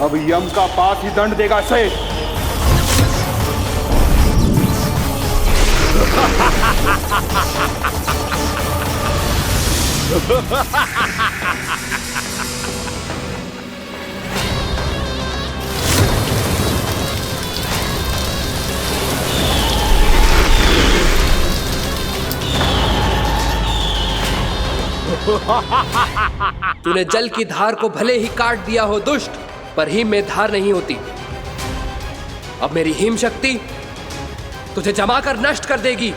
अब यम का पास ही दंड देगा इसे। तूने जल की धार को भले ही काट दिया हो दुष्ट, पर हिम में धार नहीं होती। अब मेरी हिम शक्ति तुझे जमा कर नष्ट कर देगी।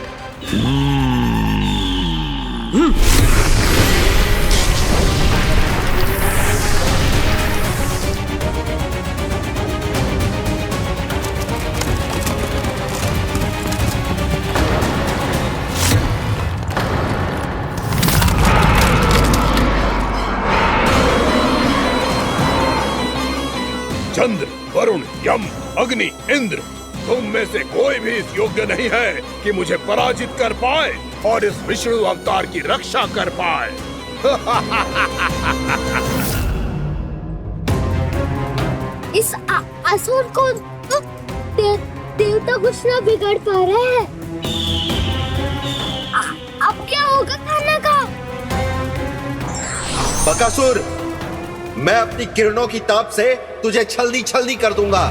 चंद्र, वरुण, यम, अग्नि, इंद्र, तुम में से कोई भी इस योग्य नहीं है कि मुझे पराजित कर पाए और इस विष्णु अवतार की रक्षा कर पाए। इस असुर को देवता कुछ ना बिगाड़ पा रहे हैं। अब क्या होगा खाना का? बकासुर, मैं अपनी किरणों की ताप से तुझे छलनी छलनी कर दूंगा।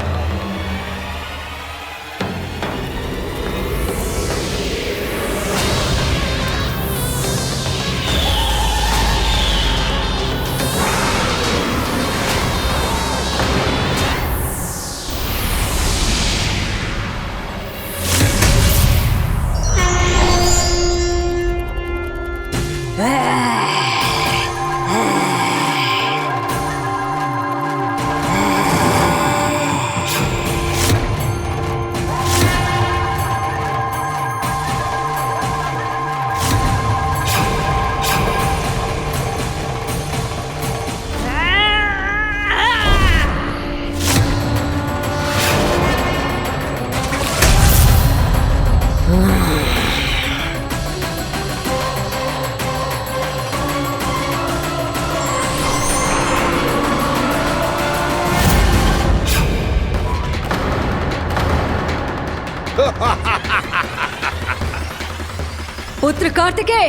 पुत्र कार्तिकेय,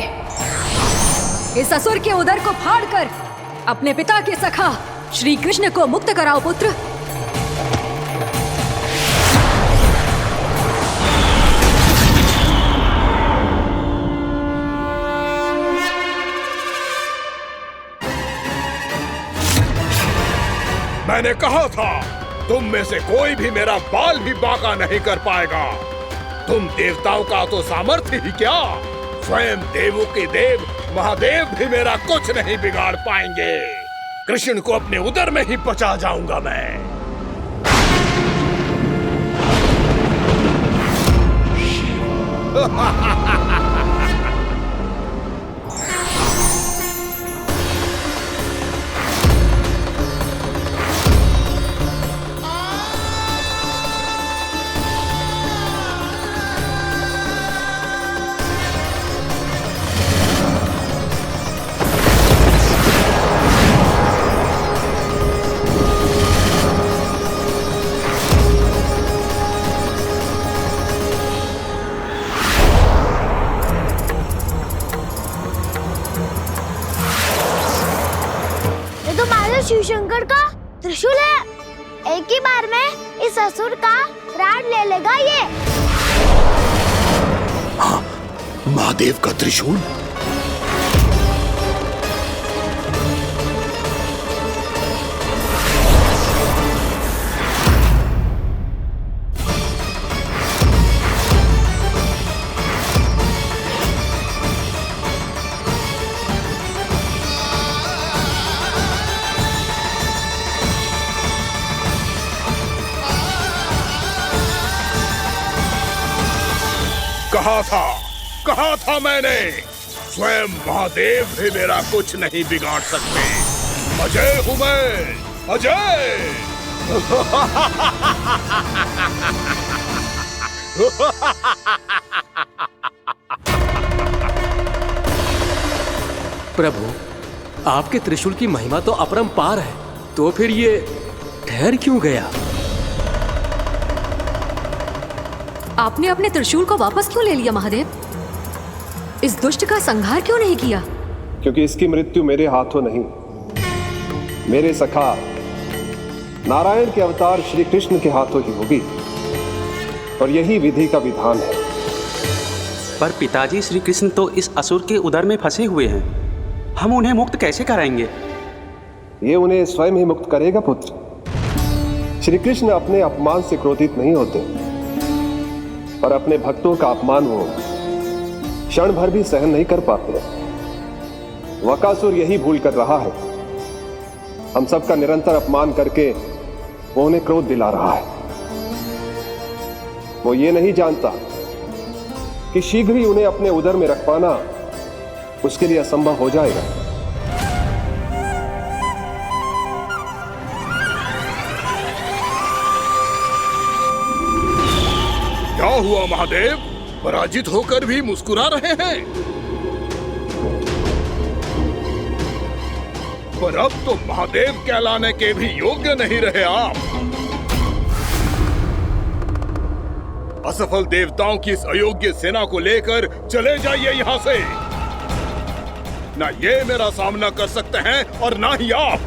इस असुर के उदर को फाड़कर अपने पिता के सखा श्री कृष्ण को मुक्त कराओ पुत्र। मैंने कहा था, तुम में से कोई भी मेरा बाल भी बांका नहीं कर पाएगा। तुम देवताओं का तो सामर्थ्य ही क्या, स्वयं देवों के देव महादेव भी मेरा कुछ नहीं बिगाड़ पाएंगे। कृष्ण को अपने उदर में ही पचा जाऊंगा मैं। शिव शंकर का त्रिशूल है। एक ही बार में इस असुर का प्राण ले लेगा ये। हाँ, महादेव का त्रिशूल। कहा था मैंने, स्वयं महादेव भी मेरा कुछ नहीं बिगाड़ सकते। अजय हूं मैं, अजय। प्रभु, आपके त्रिशूल की महिमा तो अपरंपार है, तो फिर ये ठहर क्यों गया? आपने अपने त्रिशूल को वापस क्यों ले लिया महादेव? इस दुष्ट का संहार क्यों नहीं किया? क्योंकि इसकी मृत्यु मेरे हाथों नहीं, मेरे सखा नारायण के अवतार श्री कृष्ण के हाथों ही होगी, और यही विधि का विधान है। पर पिताजी, श्री कृष्ण तो इस असुर के उदर में फंसे हुए हैं, हम उन्हें मुक्त कैसे कराएंगे? ये उन्हें स्वयं ही मुक्त करेगा पुत्र। श्री कृष्ण अपने अपमान से क्रोधित नहीं होते, पर अपने भक्तों का अपमान वो क्षण भर भी सहन नहीं कर पाते। वकासुर यही भूल कर रहा है, हम सबका निरंतर अपमान करके वो उन्हें क्रोध दिला रहा है। वो ये नहीं जानता कि शीघ्र ही उन्हें अपने उदर में रख पाना उसके लिए असंभव हो जाएगा। क्या हुआ महादेव? पराजित होकर भी मुस्कुरा रहे हैं। पर अब तो महादेव कहलाने के भी योग्य नहीं रहे आप। असफल देवताओं की इस अयोग्य सेना को लेकर चले जाइए यहाँ से। ना ये मेरा सामना कर सकते हैं और ना ही आप।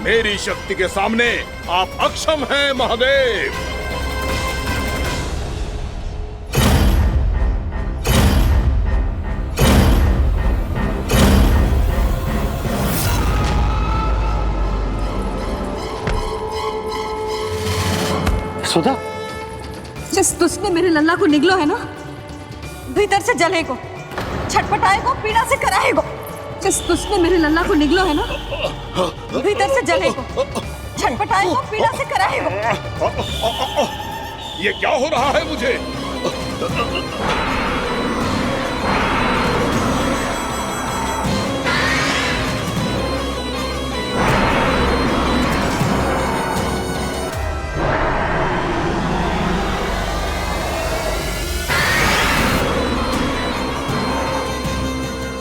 मेरी शक्ति के सामने आप अक्षम हैं महादेव। सुधा, जिस दुष्ट ने मेरे लल्ला को निगलो है ना, भीतर से जलेगो, छटपटाएगो, पीड़ा से कराएगो। जिस दुष्ट ने मेरे लल्ला को निगलो है ना, भीतर से जलेगो, छटपटाएगो, पीड़ा से कराएगो। ये क्या हो रहा है मुझे?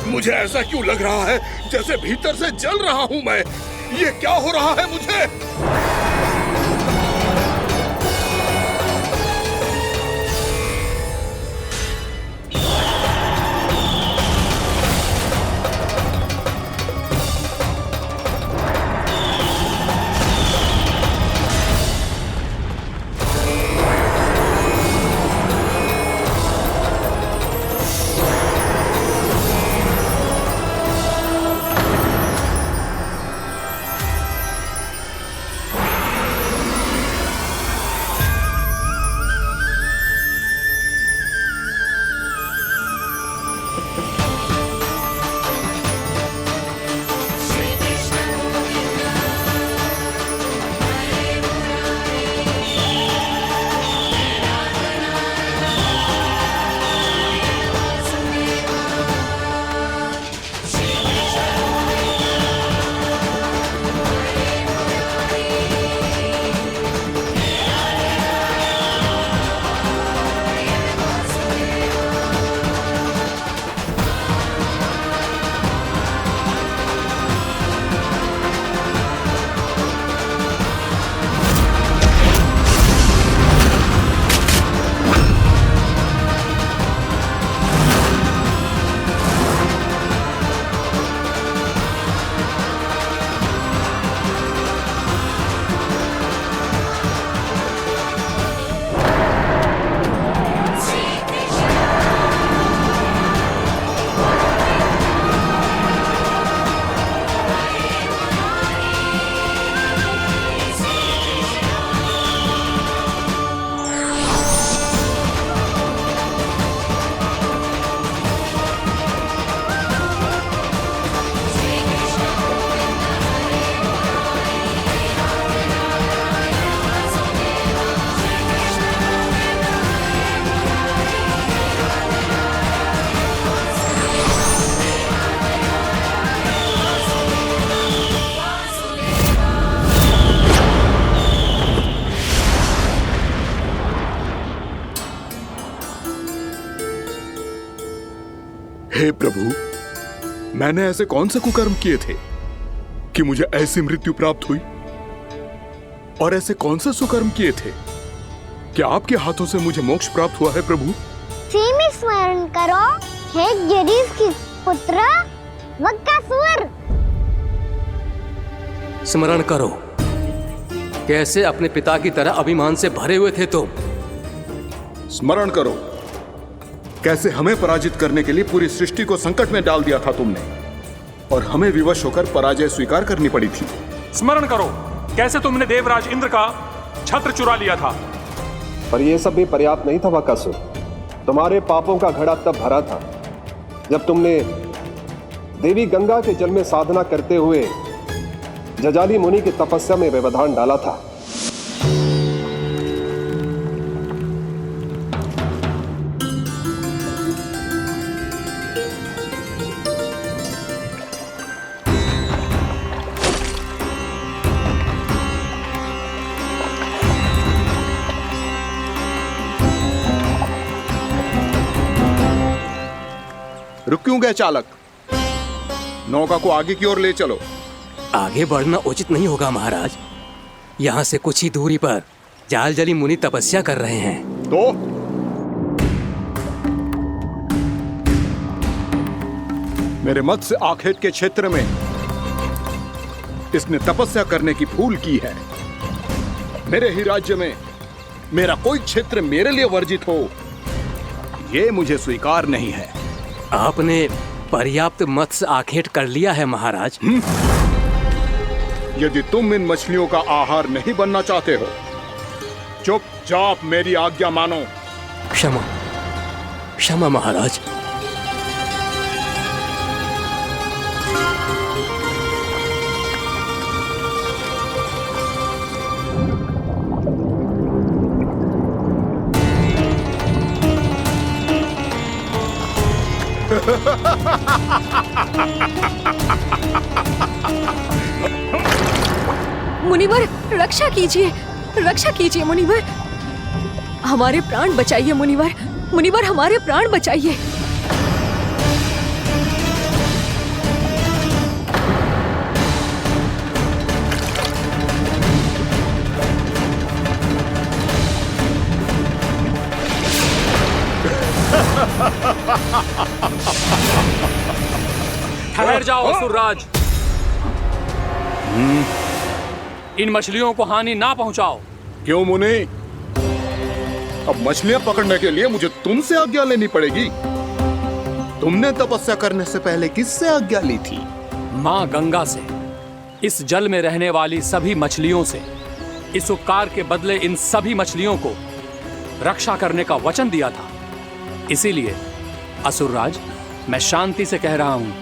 मुझे ऐसा क्यों लग रहा है जैसे भीतर से जल रहा हूं मैं? ये क्या हो रहा है मुझे? हे प्रभु, मैंने ऐसे कौन से कुकर्म किए थे कि मुझे ऐसी मृत्यु प्राप्त हुई? और ऐसे कौन से सुकर्म किए थे? क्या आपके हाथों से मुझे मोक्ष प्राप्त हुआ है प्रभु? में स्मरण करो, हे जरीफ की पुत्र वक्कासुर। स्मरण करो, कैसे अपने पिता की तरह अभिमान से भरे हुए थे तुम। स्मरण करो, कैसे हमें पराजित करने के लिए पूरी सृष्टि को संकट में डाल दिया था तुमने, और हमें विवश होकर पराजय स्वीकार करनी पड़ी थी। स्मरण करो, कैसे तुमने देवराज इंद्र का छत्र चुरा लिया था। पर यह सब भी पर्याप्त नहीं था वक्कासुर। तुम्हारे पापों का घड़ा तब भरा था जब तुमने देवी गंगा के जल में साधना करते हुए जजाली मुनि की तपस्या में व्यवधान डाला था। रुक क्यों गए चालक? नौका को आगे की ओर ले चलो। आगे बढ़ना उचित नहीं होगा महाराज। यहाँ से कुछ ही दूरी पर जालजली मुनि तपस्या कर रहे हैं। तो मेरे मत्स्य आखेट के क्षेत्र में इसने तपस्या करने की भूल की है। मेरे ही राज्य में मेरा कोई क्षेत्र मेरे लिए वर्जित हो, यह मुझे स्वीकार नहीं है। आपने पर्याप्त मत्स्य आखेट कर लिया है महाराज। यदि तुम इन मछलियों का आहार नहीं बनना चाहते हो, चुपचाप मेरी आज्ञा मानो। क्षमा, क्षमा महाराज। मुनिवर, रक्षा कीजिए, रक्षा कीजिए मुनिवर। हमारे प्राण बचाइए मुनिवर, मुनिवर हमारे प्राण बचाइए। ठहर जाओ असुरराज। इन मछलियों को हानि ना पहुंचाओ। क्यों मुनि? अब मछलियां पकड़ने के लिए मुझे तुमसे आज्ञा लेनी पड़ेगी। तुमने तपस्या करने से पहले किससे आज्ञा ली थी? मां गंगा से, इस जल में रहने वाली सभी मछलियों से। इस उपकार के बदले इन सभी मछलियों को रक्षा करने का वचन दिया था। इसीलिए असुरराज, मैं शांति से कह रहा हूं,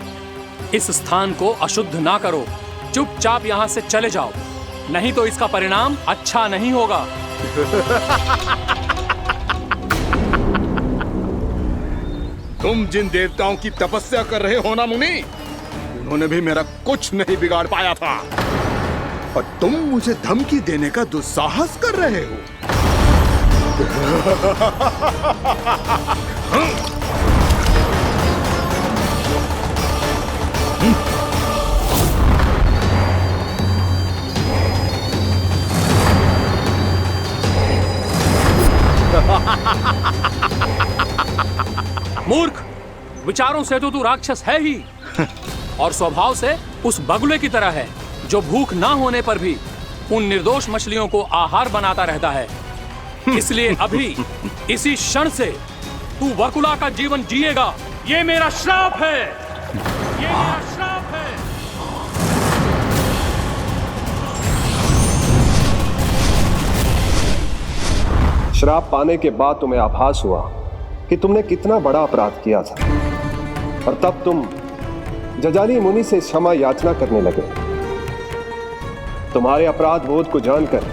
इस स्थान को अशुद्ध ना करो। चुपचाप यहां से चले जाओ, नहीं तो इसका परिणाम अच्छा नहीं होगा। तुम जिन देवताओं की तपस्या कर रहे हो ना मुनि, उन्होंने भी मेरा कुछ नहीं बिगाड़ पाया था, और तुम मुझे धमकी देने का दुस्साहस कर रहे हो। मूर्ख, विचारों से तो तू राक्षस है ही, और स्वभाव से उस बगुले की तरह है जो भूख ना होने पर भी उन निर्दोष मछलियों को आहार बनाता रहता है। इसलिए अभी इसी क्षण से तू वकुला का जीवन जिएगा। ये मेरा श्राप है, ये मेरा श्राप है। श्राप पाने के बाद तुम्हें आभास हुआ कि तुमने कितना बड़ा अपराध किया था, और तब तुम जजाली मुनि से क्षमा याचना करने लगे। तुम्हारे अपराध बोध को जानकर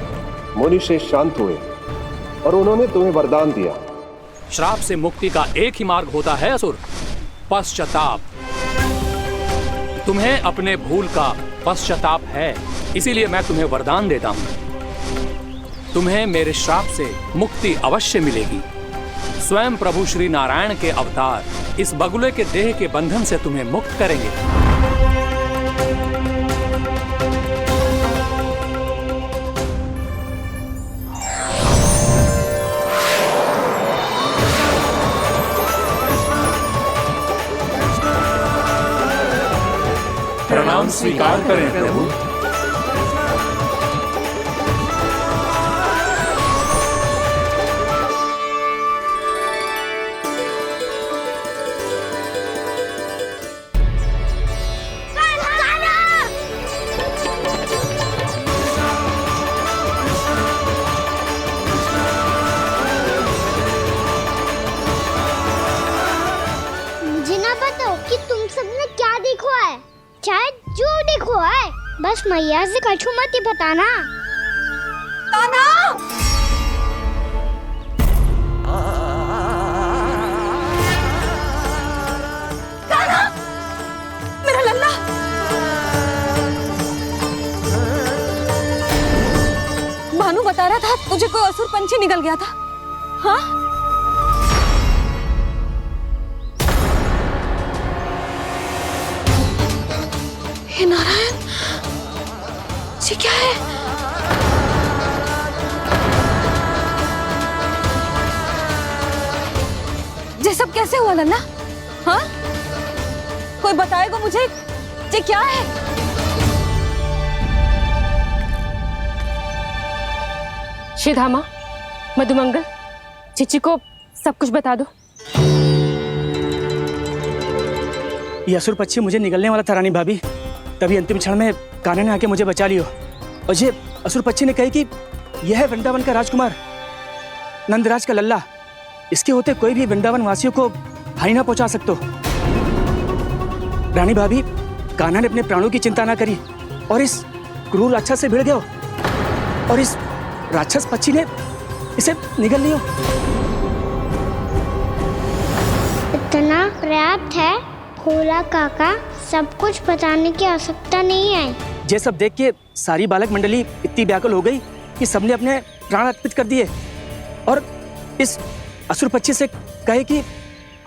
मुनि श्रेष्ठ शांत हुए और उन्होंने तुम्हें वरदान दिया। श्राप से मुक्ति का एक ही मार्ग होता है असुर, पश्चाताप। तुम्हें अपने भूल का पश्चाताप है, इसीलिए मैं तुम्हें वरदान देता हूं। तुम्हें मेरे श्राप से मुक्ति अवश्य मिलेगी। स्वयं प्रभु श्री नारायण के अवतार इस बगुले के देह के बंधन से तुम्हें मुक्त करेंगे। हम स्वीकार करें प्रभु। मुझे ना बताओ कि तुम सबने क्या देखो है, चाहे जो देखो है, बस मैया से कछु मत ही बताना। कान्हा! कान्हा! मेरा लल्ला! भानु बता रहा था तुझे कोई असुर पंछी निकल गया था। हाँ? हे नारायण, ये क्या है? ये सब कैसे हुआ लल्ला? हाँ? कोई बताएगा मुझे ये क्या है? श्रीधामा, मधुमंगल, चिची को सब कुछ बता दो। ये असुर पक्षी मुझे निगलने वाला था रानी भाभी, तभी अंतिम क्षण में कान्हा ने आके मुझे बचा लियो। और ये असुर पक्षी ने कही कि यह है वृंदावन का राजकुमार, नंदराज का लल्ला। इसके होते कोई भी वृंदावन वासियों को हानि ना पहुंचा सकते। रानी भाभी, कान्हा ने अपने प्राणों की चिंता ना करी और इस क्रूर राक्षस से भिड़ गयो और इस राक्षस पक्षी ने इसे निगल लियो। इतना पर्याप्त है भोला काका, सब कुछ बताने की आवश्यकता नहीं है। ये सब देख के सारी बालक मंडली इतनी व्याकुल हो गई कि सबने अपने प्राण अर्पित कर दिए और इस असुर पक्षी से कहे कि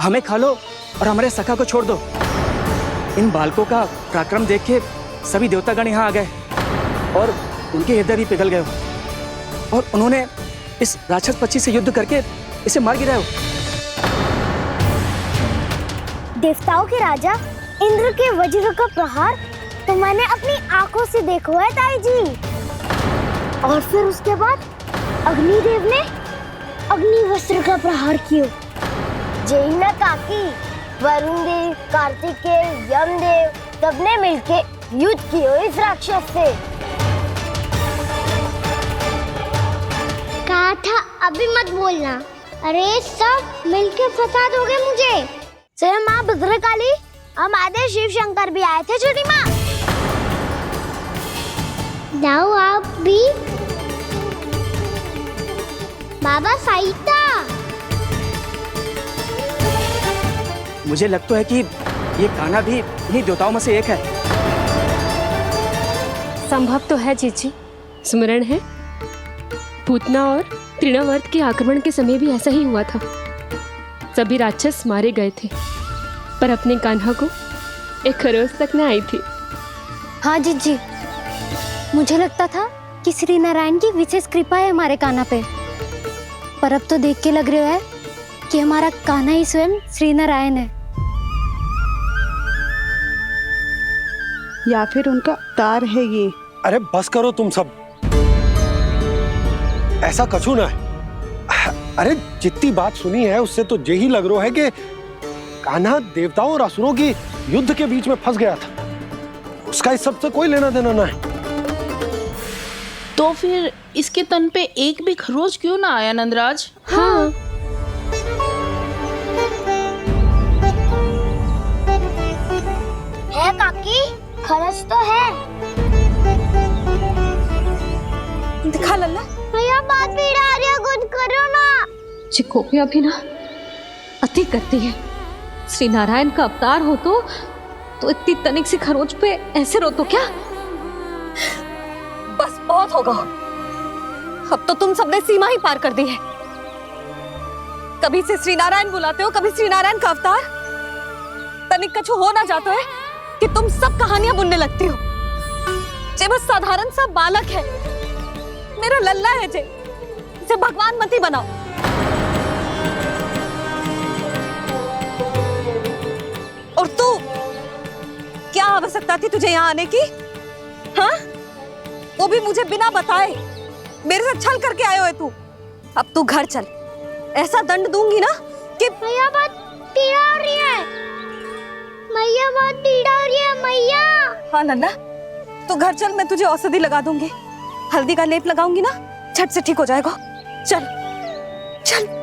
हमें खा लो और हमारे सखा को छोड़ दो। इन बालकों का पराक्रम देख के सभी देवतागण यहाँ आ गए और उनके हृदय भी पिघल गए और उन्होंने इस राक्षस पक्षी से युद्ध करके इसे मार गिराया। देवताओं के राजा इंद्र के वज्र का प्रहार तो मैंने अपनी आंखों से देखा है ताई जी। और फिर उसके बाद अग्निदेव ने अग्निवस्त्र का प्रहार किया। जय ना काकी, वरुण देव, कार्तिकेय, यमदेव सबने मिलके युद्ध किया इस राक्षस से। कहा था अभी मत बोलना, अरे सब मिलके फंसा दोगे मुझे। जय माँ भद्रकाली, हमारे शिव शंकर भी आए थे छोटी माँ। जाओ आप भी। बाबा साईता, मुझे लगता है कि ये कान्हा भी इन्हीं देवताओं में से एक है। संभव तो है चीची। स्मरण है, पूतना और तृणावर्त के आक्रमण के समय भी ऐसा ही हुआ था। सभी राक्षस मारे गए थे, पर अपने कान्हा को एक खरोच तक न आई थी। हाँ जीजी, मुझे लगता था कि श्री नारायण की विशेष कृपा है हमारे कान्हा पे, पर अब तो देख के लग रहा है कि हमारा कान्हा ही स्वयं श्री नारायण है। या फिर उनका अवतार है ये। अरे बस करो तुम सब, ऐसा कछु ना है। अरे जितनी बात सुनी है उससे तो यही लग रहा है कि कान्हा देवताओं और असुरों की युद्ध के बीच में फंस गया था। उसका इस सब से कोई लेना देना ना है। तो फिर इसके तन पे एक भी खरोच क्यों ना आया नंदराज? हाँ, है काकी, खरच तो है। दिखा लल्ला। भैया बात पीड़ा आ रही है, कुछ करो ना। चिकोपिया भी ना अति करती है। श्री नारायण का अवतार हो तो इतनी तनिक सी खरोच पे ऐसे रो तो क्या? बस बहुत होगा। अब तो तुम सबने सीमा ही पार कर दी है। कभी से श्री नारायण बुलाते हो, कभी श्री नारायण का अवतार। तनिक कछु हो ना जाता है कि तुम सब कहानियां बुनने लगती हो। जे बस साधारण सा बालक है, मेरा लल्ला है जे, इसे भगवान मत ही बनाओ। और तू क्या आवश्यकता थी तुझे यहाँ आने की? हाँ, वो भी मुझे बिना बताए। मेरे साथ छल करके आए हो तू। अब तू घर चल, ऐसा दंड दूंगी ना कि मैया बहुत पीड़ा हो रही है। मैया बहुत पीड़ा हो रही है मैया। हाँ नन्ना, तू घर चल, मैं तुझे औषधि लगा दूंगी। हल्दी का लेप लगाऊंगी ना, झट से ठीक हो जाएगा। चल चल।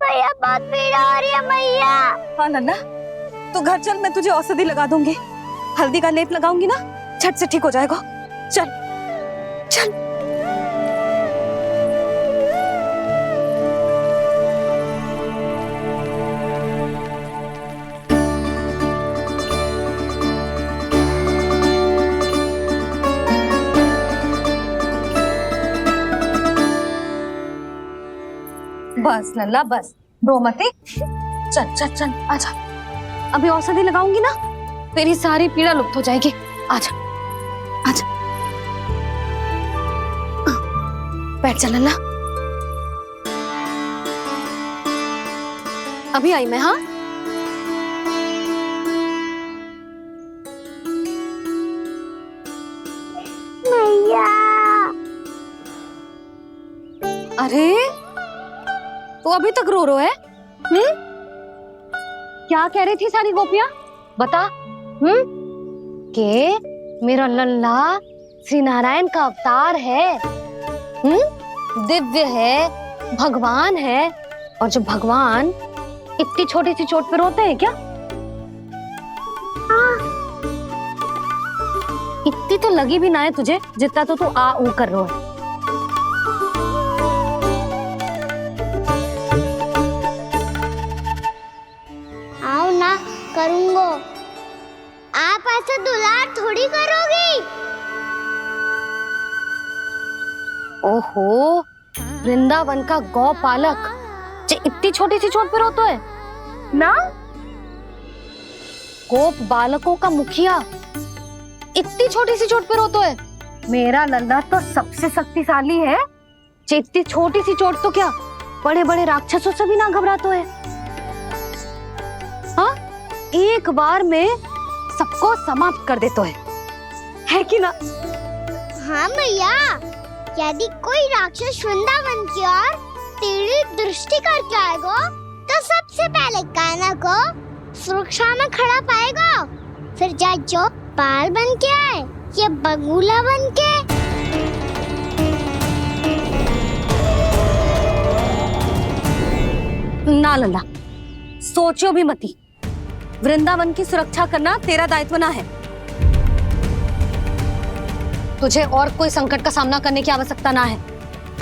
मैया बहुत पीड़ा हो रही है मैया। हाँ नन्ना, तू घर चल, मैं तुझे औषधि लगा दूंगी। हल्दी का लेप लगाऊंगी ना, झट से ठीक हो जाएगा। चल चल। बस लल्ला बस, रो मत। चल चल चल, आजा। अभी औषधि लगाऊंगी ना, तेरी सारी पीड़ा लुप्त हो जाएगी। आजा आजा, बैठ जा लल्ला। अभी आई मैं। हाँ, मैया। अरे तो अभी तक रो है? क्या कह रही थी सारी गोपियां? बता। के मेरा लल्ला श्री नारायण का अवतार है, दिव्य है, भगवान है। और जो भगवान इतनी छोटी सी चोट पे रोते हैं क्या? इतनी तो लगी भी ना है तुझे, जितना तो तू आ ऊ कर रो है। आओ ना, करूंगो। आप ऐसे दुलार थोड़ी करोगी। ओहो, वृंदावन का गौपालक जो इतनी छोटी सी चोट पे रोता है ना, गोप बालकों का मुखिया इतनी छोटी सी चोट पे रोता है। मेरा लल्ला तो सबसे शक्तिशाली है, जो इतनी छोटी सी चोट तो क्या बड़े बड़े राक्षसों से भी ना घबराता है। हाँ, एक बार में सबको समाप्त कर देता है कि ना? हाँ मैया, यदि कोई राक्षस वृंदावन की ओर टेढ़ी दृष्टि करके आएगा तो सबसे पहले कान्हा को सुरक्षा में खड़ा पाएगा, फिर चाहे जो बाल बन के आए या बगुला बन के। ना लल्ला, सोचो भी मती। वृंदावन की सुरक्षा करना तेरा दायित्व ना है। तुझे और कोई संकट का सामना करने की आवश्यकता ना है।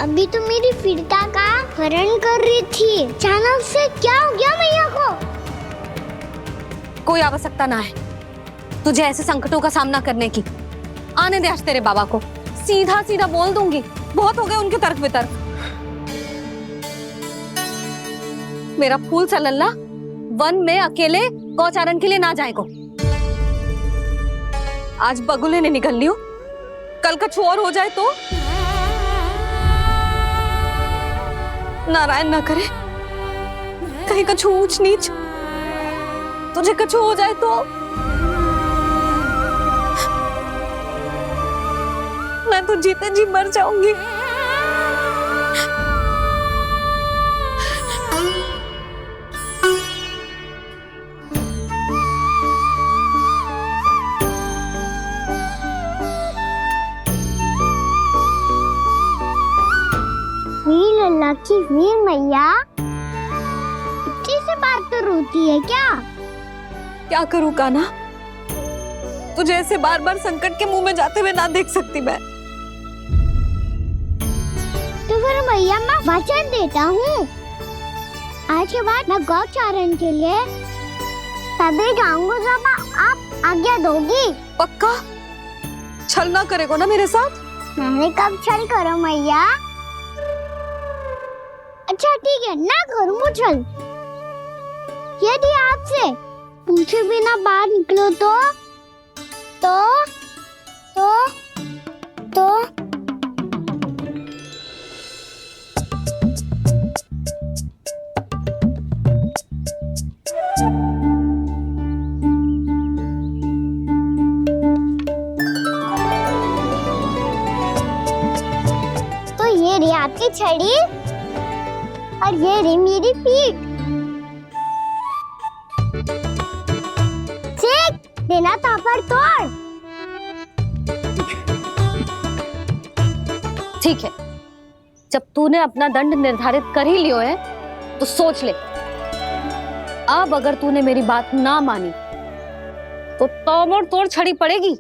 अभी तो मेरी पीड़िता का हरण कर रही थी, अचानक से क्या हो गया मैया को? कोई आवश्यकता ना है तुझे ऐसे संकटों का सामना करने की। आने दे आज तेरे बाबा को, सीधा सीधा बोल दूंगी। बहुत हो गए उनके तर्क वितर्क। मेरा फूल सा लल्ला वन में अकेले गौचारण के लिए ना जाए को। आज बगुले ने निकल लियो, कल कछु और हो जाए तो? नारायण ना करे, कहीं कछु ऊंच नीच तुझे कछु हो जाए तो? मैं तो जीते जी मर जाऊंगी। लल्ला की वीर मैया इतनी से बात तो रोती है क्या? क्या करूं कान्हा, तुझे ऐसे बार बार संकट के मुंह में जाते हुए ना देख सकती मैं। तो फिर मैया मैं वचन देता हूँ, आज के बाद मैं गौचारण के लिए तभी जाऊंगा जब आप आज्ञा दोगी। पक्का? छल ना करेगा ना मेरे साथ? मैंने कब छल करो मैया? अच्छा ठीक है, ना करूँ छल। यदि आपसे पूछे बिना बाहर निकलो तो तो ये रही आपकी छड़ी और ये रही मेरी पीठ। ठीक, बिना तापर तोड़। ठीक है, जब तूने अपना दंड निर्धारित कर ही लियो है तो सोच ले, अब अगर तूने मेरी बात ना मानी तो तोड़ तोड़ छड़ी पड़ेगी,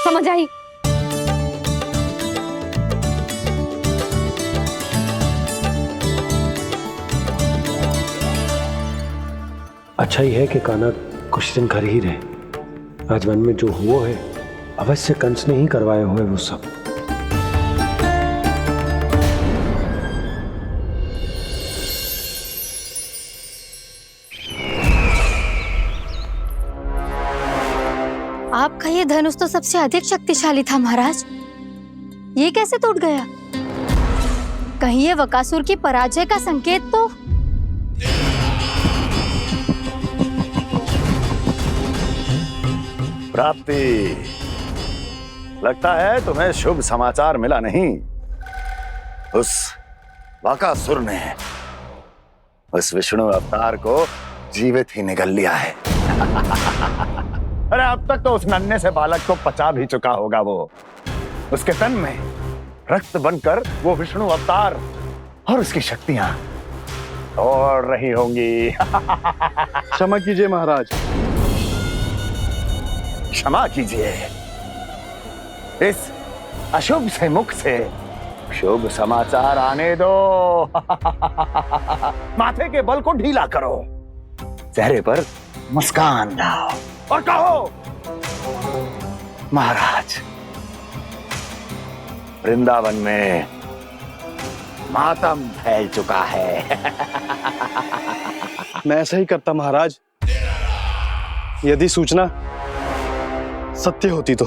समझ आई? अच्छा ही है कि कान्हा कुछ दिन घर ही रहे। आज वन में जो हुआ है अवश्य कंस ने ही करवाए हुए वो सब। आपका ये धनुष तो सबसे अधिक शक्तिशाली था महाराज, ये कैसे टूट गया? कहीं ये बकासुर की पराजय का संकेत तो? प्राप्ति, लगता है तुम्हें शुभ समाचार मिला नहीं। उस बकासुर ने उस विष्णु अवतार को जीवित ही निगल लिया है। अरे अब तक तो उस नन्हे से बालक को पचा भी चुका होगा वो। उसके तन में रक्त बनकर वो विष्णु अवतार और उसकी शक्तियां दौड़ रही होंगी। क्षमा कीजिए महाराज। क्षमा कीजिए, इस अशुभ से मुख से शुभ समाचार आने दो। माथे के बल को ढीला करो, चेहरे पर मुस्कान लाओ और कहो, महाराज, वृंदावन में मातम फैल चुका है। मैं ऐसा ही करता महाराज, यदि सूचना सत्य होती तो।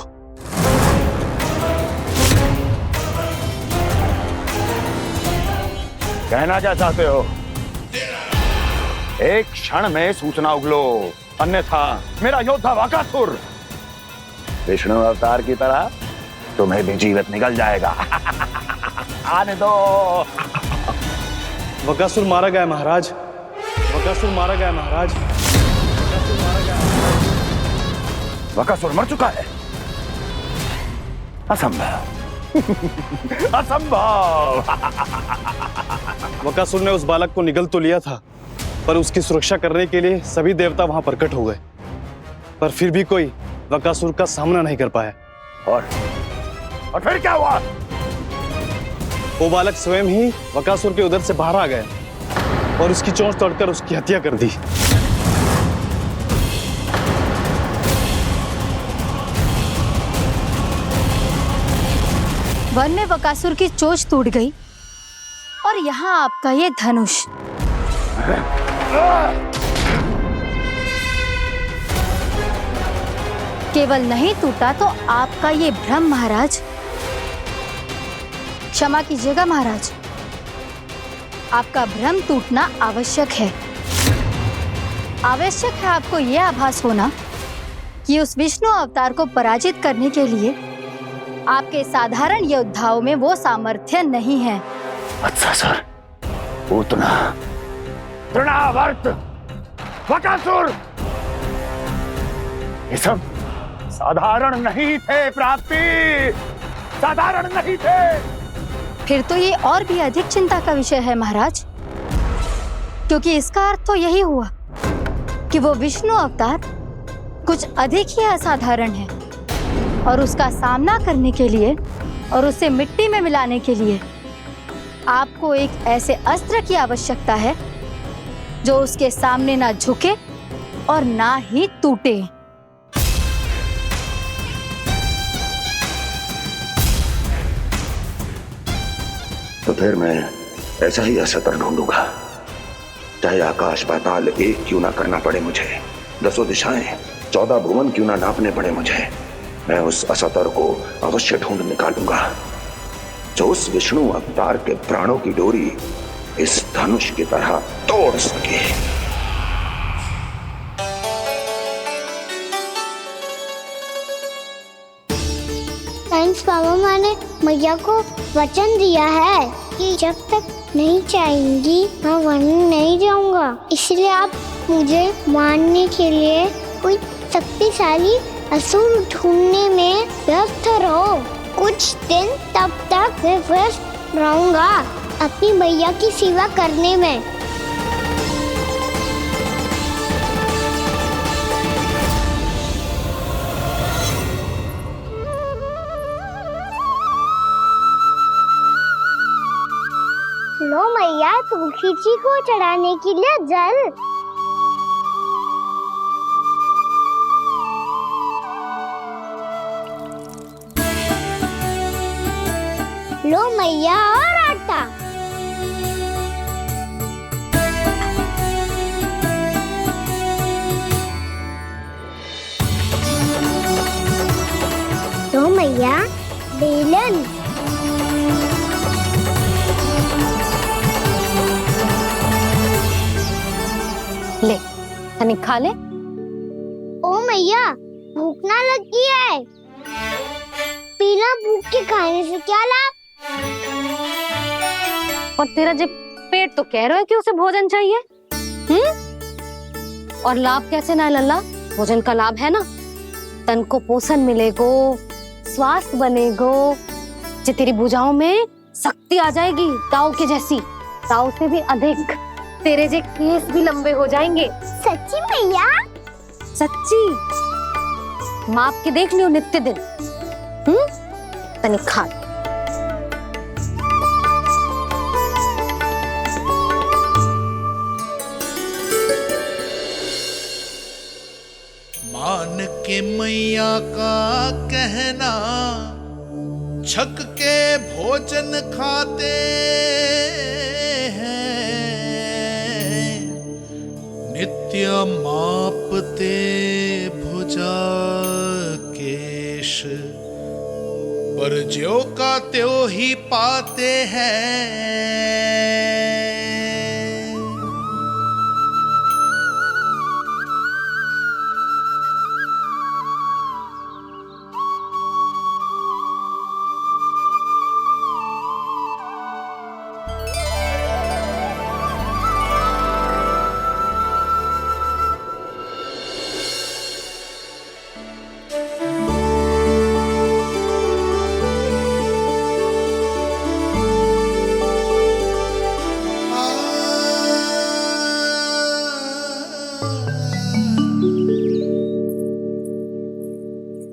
कहना क्या चाहते हो? एक क्षण में सूचना उगलो, अन्यथा मेरा योद्धा बकासुर विष्णु अवतार की तरह तुम्हें भी जीवित निकल जाएगा। आने दो। बकासुर मारा गया महाराज, बकासुर मारा गया महाराज, बकासुर मारा गया। बकासुर मर चुका है? असंभव। असंभव। बकासुर ने उस बालक को निगल तो लिया था, पर उसकी सुरक्षा करने के लिए सभी देवता वहां प्रकट हो गए, पर फिर भी कोई बकासुर का सामना नहीं कर पाया। और फिर क्या हुआ? वो बालक स्वयं ही बकासुर के उदर से बाहर आ गया और उसकी चोंच तोड़कर उसकी हत्या कर दी। वन में बकासुर की चोंच टूट गई और यहाँ आपका ये धनुष। केवल नहीं टूटा तो आपका ये भ्रम महाराज। क्षमा कीजिएगा महाराज, आपका भ्रम टूटना आवश्यक है। आवश्यक है आपको यह आभास होना कि उस विष्णु अवतार को पराजित करने के लिए आपके साधारण योद्धाओं में वो सामर्थ्य नहीं है। अच्छा सर, पूतना, तृणावर्त, बकासुर, ये सब साधारण नहीं थे प्राप्ति, साधारण नहीं थे। फिर तो ये और भी अधिक चिंता का विषय है महाराज, क्योंकि इसका अर्थ तो यही हुआ कि वो विष्णु अवतार कुछ अधिक ही असाधारण है और उसका सामना करने के लिए और उसे मिट्टी में मिलाने के लिए आपको एक ऐसे अस्त्र की आवश्यकता है जो उसके सामने ना झुके और ना ही टूटे। तो फिर मैं ऐसा ही अस्त्र ढूंढूंगा, चाहे आकाश पाताल एक क्यों ना करना पड़े मुझे। 10 दिशाएं 14 भुवन क्यों ना नापने पड़े मुझे, मैं उस असतर को अवश्य ढूंढ निकालूंगा जो उस विष्णु अवतार के प्राणों की डोरी इस धनुष की तरह तोड़ सके। थैंक्स पापा, मैंने मैया को वचन दिया है कि जब तक नहीं चाहेंगी मैं वन नहीं जाऊंगा। इसलिए आप मुझे मारने के लिए कोई शक्तिशाली असुर ढूंढने में व्यस्त रहो। कुछ दिन तब तक मैं व्यस्त रहूंगा अपनी मैया की सेवा करने में। लो मैया, तुलसी जी को चढ़ाने के लिए जल। लो मैया, और आटा। लो मैया, बेलन। ले, तनिक खा ले। ओ मैया, भूख ना लगी है। बिना भूख के खाने से क्या लाभ? और तेरा जब पेट तो कह रहा है कि उसे भोजन चाहिए, और लाभ कैसे ना लल्ला? भोजन का लाभ है ना, तन को पोषण मिलेगो, स्वास्थ्य बनेगो, जे तेरी भुजाओं में शक्ति आ जाएगी ताऊ के जैसी, ताऊ से भी अधिक। तेरे जे केस भी लंबे हो जाएंगे। सच्ची मैया? सच्ची। माप के देख लियो नित्य दिन। तनिक खा। मान के मैया का कहना, छक के भोजन खाते हैं, नित्य मापते भुजा केश, पर ज्यों का त्यों ही पाते हैं।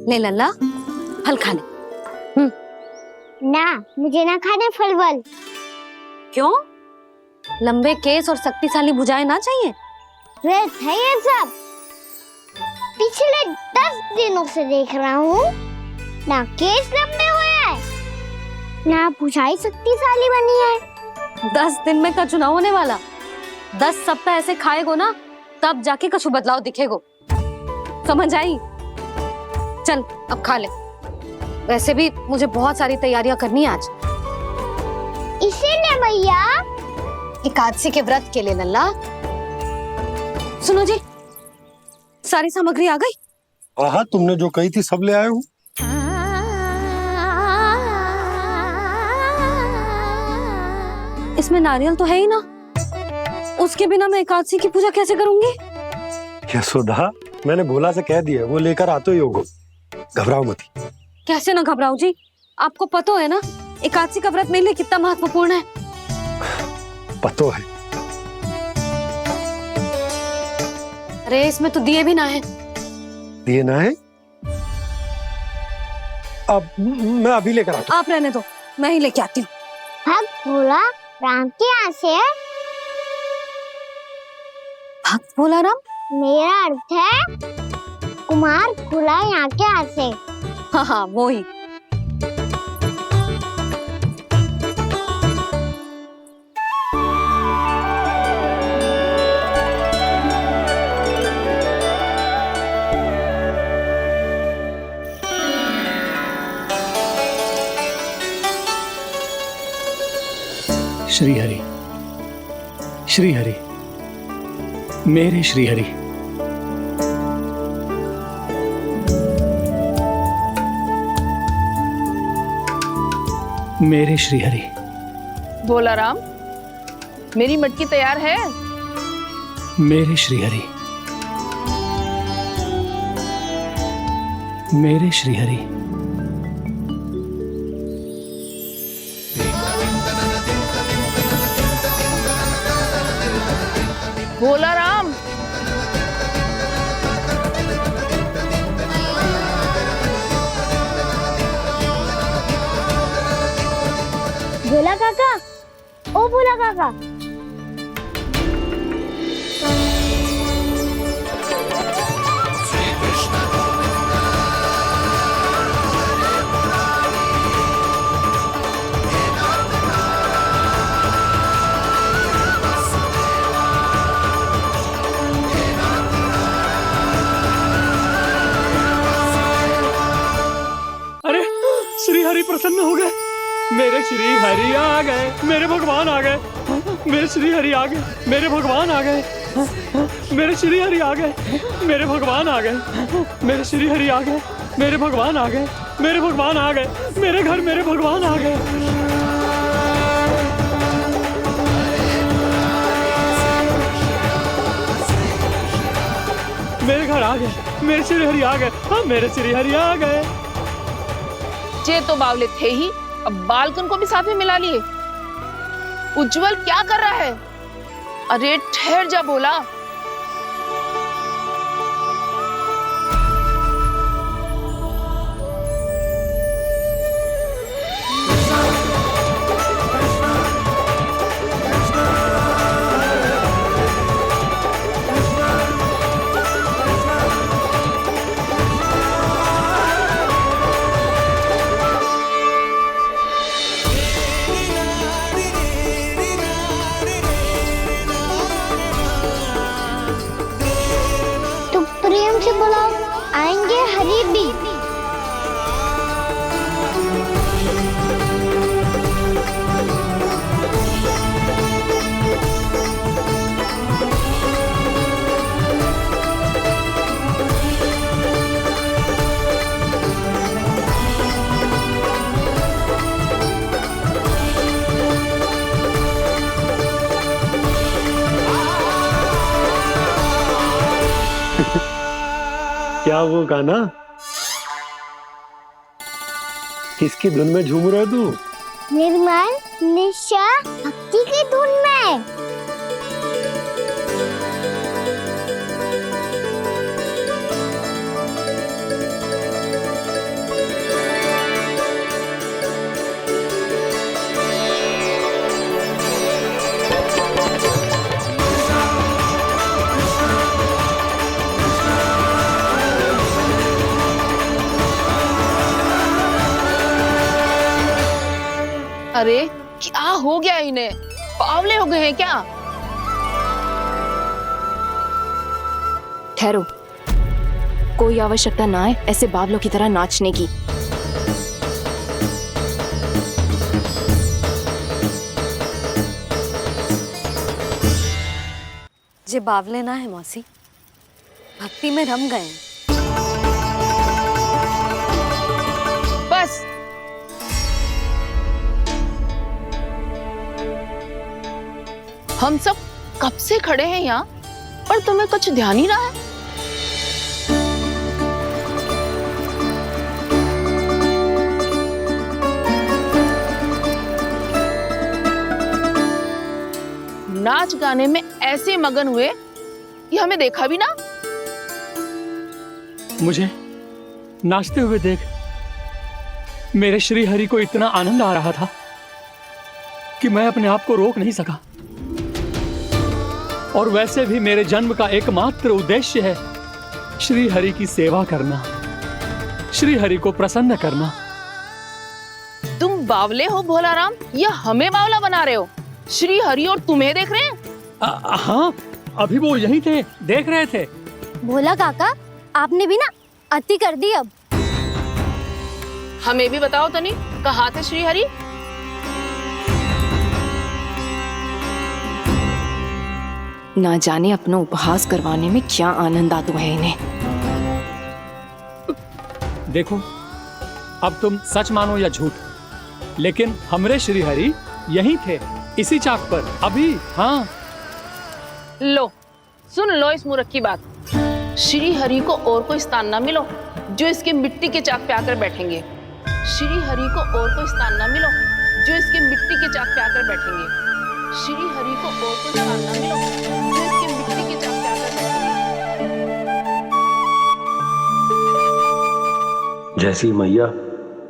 ले लल्ला, फल खा ले। ना, मुझे ना खाने फल वल। क्यों? लंबे केस और शक्तिशाली भुजाएं ना चाहिए? व्यर्थ है ये सब। पिछले 10 दिनों से देख रहा हूँ, ना केस लंबे हुए हैं, ना भुजाएं शक्तिशाली बनी है। 10 दिन में का चुनाव होने वाला। 10 सप्ताह ऐसे खाएगो ना, तब जाके कछु बदलाव दिखेगो। समझ आई? चल अब खा ले। वैसे भी मुझे बहुत सारी तैयारियां करनी है आज। इसीलिए मैया, एकादशी के व्रत के लिए लल्ला। सुनो जी, सारी सामग्री आ गई? हाँ, तुमने जो कही थी सब ले आए हूँ। इसमें नारियल तो है ही ना, उसके बिना मैं एकादशी की पूजा कैसे करूंगी? यशोदा, मैंने भोला से कह दिया, वो लेकर आते ही होगा। घबराओ मत। कैसे ना घबराओ जी, आपको पता है ना एकादशी का व्रत मेरे लिए कितना महत्वपूर्ण है। पता है। अरे इसमें तो दिए भी ना है। दिए ना है? अब मैं अभी लेकर आता हूँ। आप रहने दो, मैं ही लेके आती हूँ। भक्त भोला राम के यहाँ से है। भक्त भोला राम? मेरा अर्थ है कुमार भोला यहाँ के यहाँ से। हाँ हाँ, वो ही। श्री हरि, श्री हरि, मेरे श्री हरि। मेरे श्री हरि। भोला राम, मेरी मटकी तैयार है? मेरे श्री हरि, मेरे श्री हरि। भोला राम, भोला काका, ओ भोला काका। अरे श्री हरि प्रसन्न हो गए। मेरे श्री हरि आ गए, मेरे भगवान आ गए। मेरे श्री हरि आ गए, मेरे भगवान आ गए। मेरे श्री हरि आ गए, मेरे भगवान आ गए। मेरे श्री हरि आ गए, मेरे भगवान आ गए। मेरे भगवान आ गए, मेरे घर मेरे भगवान आ गए। मेरे घर आ गए, मेरे श्री हरि आ गए। हाँ, मेरे श्री हरि आ गए। जे तो बावले थे ही, अब बालकन को भी साथ में मिला लिए। उज्जवल क्या कर रहा है? अरे ठहर जा भोला। प्रेम से बुलाओ, आएंगे हरि भी। क्या वो गाना? किसकी धुन में झूम रहा तू? निर्मल निशा भक्ति की धुन में। अरे क्या हो गया इन्हें? बावले हो गए हैं क्या? ठहरो, कोई आवश्यकता ना है ऐसे बावलों की तरह नाचने की। जे बावले ना है मौसी, भक्ति में रम गए। बस हम सब कब से खड़े हैं यहाँ, पर तुम्हें कुछ ध्यान ही रहा है। नाच गाने में ऐसे मगन हुए कि हमें देखा भी ना। मुझे नाचते हुए देख मेरे श्री हरि को इतना आनंद आ रहा था कि मैं अपने आप को रोक नहीं सका। और वैसे भी मेरे जन्म का एकमात्र उद्देश्य है श्री हरि की सेवा करना, श्री हरि को प्रसन्न करना। तुम बावले हो भोला राम, या हमें बावला बना रहे हो? श्री हरि और तुम्हें देख रहे हैं? हाँ, अभी वो यहीं थे, देख रहे थे। भोला काका, आपने भी ना अति कर दी। अब हमें भी बताओ तनी, कहाँ थे श्री हरि? ना जाने अपना उपहास करवाने में क्या आनंद आता है इन्हें। देखो, अब तुम सच मानो या झूठ, लेकिन हमरे श्रीहरि यहीं थे, इसी चाक पर अभी। हाँ, लो सुन लो इस मूर्ख की बात। श्री हरि को और कोई स्थान ना मिलो जो इसके मिट्टी के चाक पे आकर बैठेंगे। श्री हरि को और कोई स्थान ना मिलो जो इसके मिट्टी के चाक पे आकर बैठेंगे। श्री हरि को और कोई स्थान ना मिलो जो इसके मिट्टी के चाक पे आकर बैठेंगे। जैसी मैया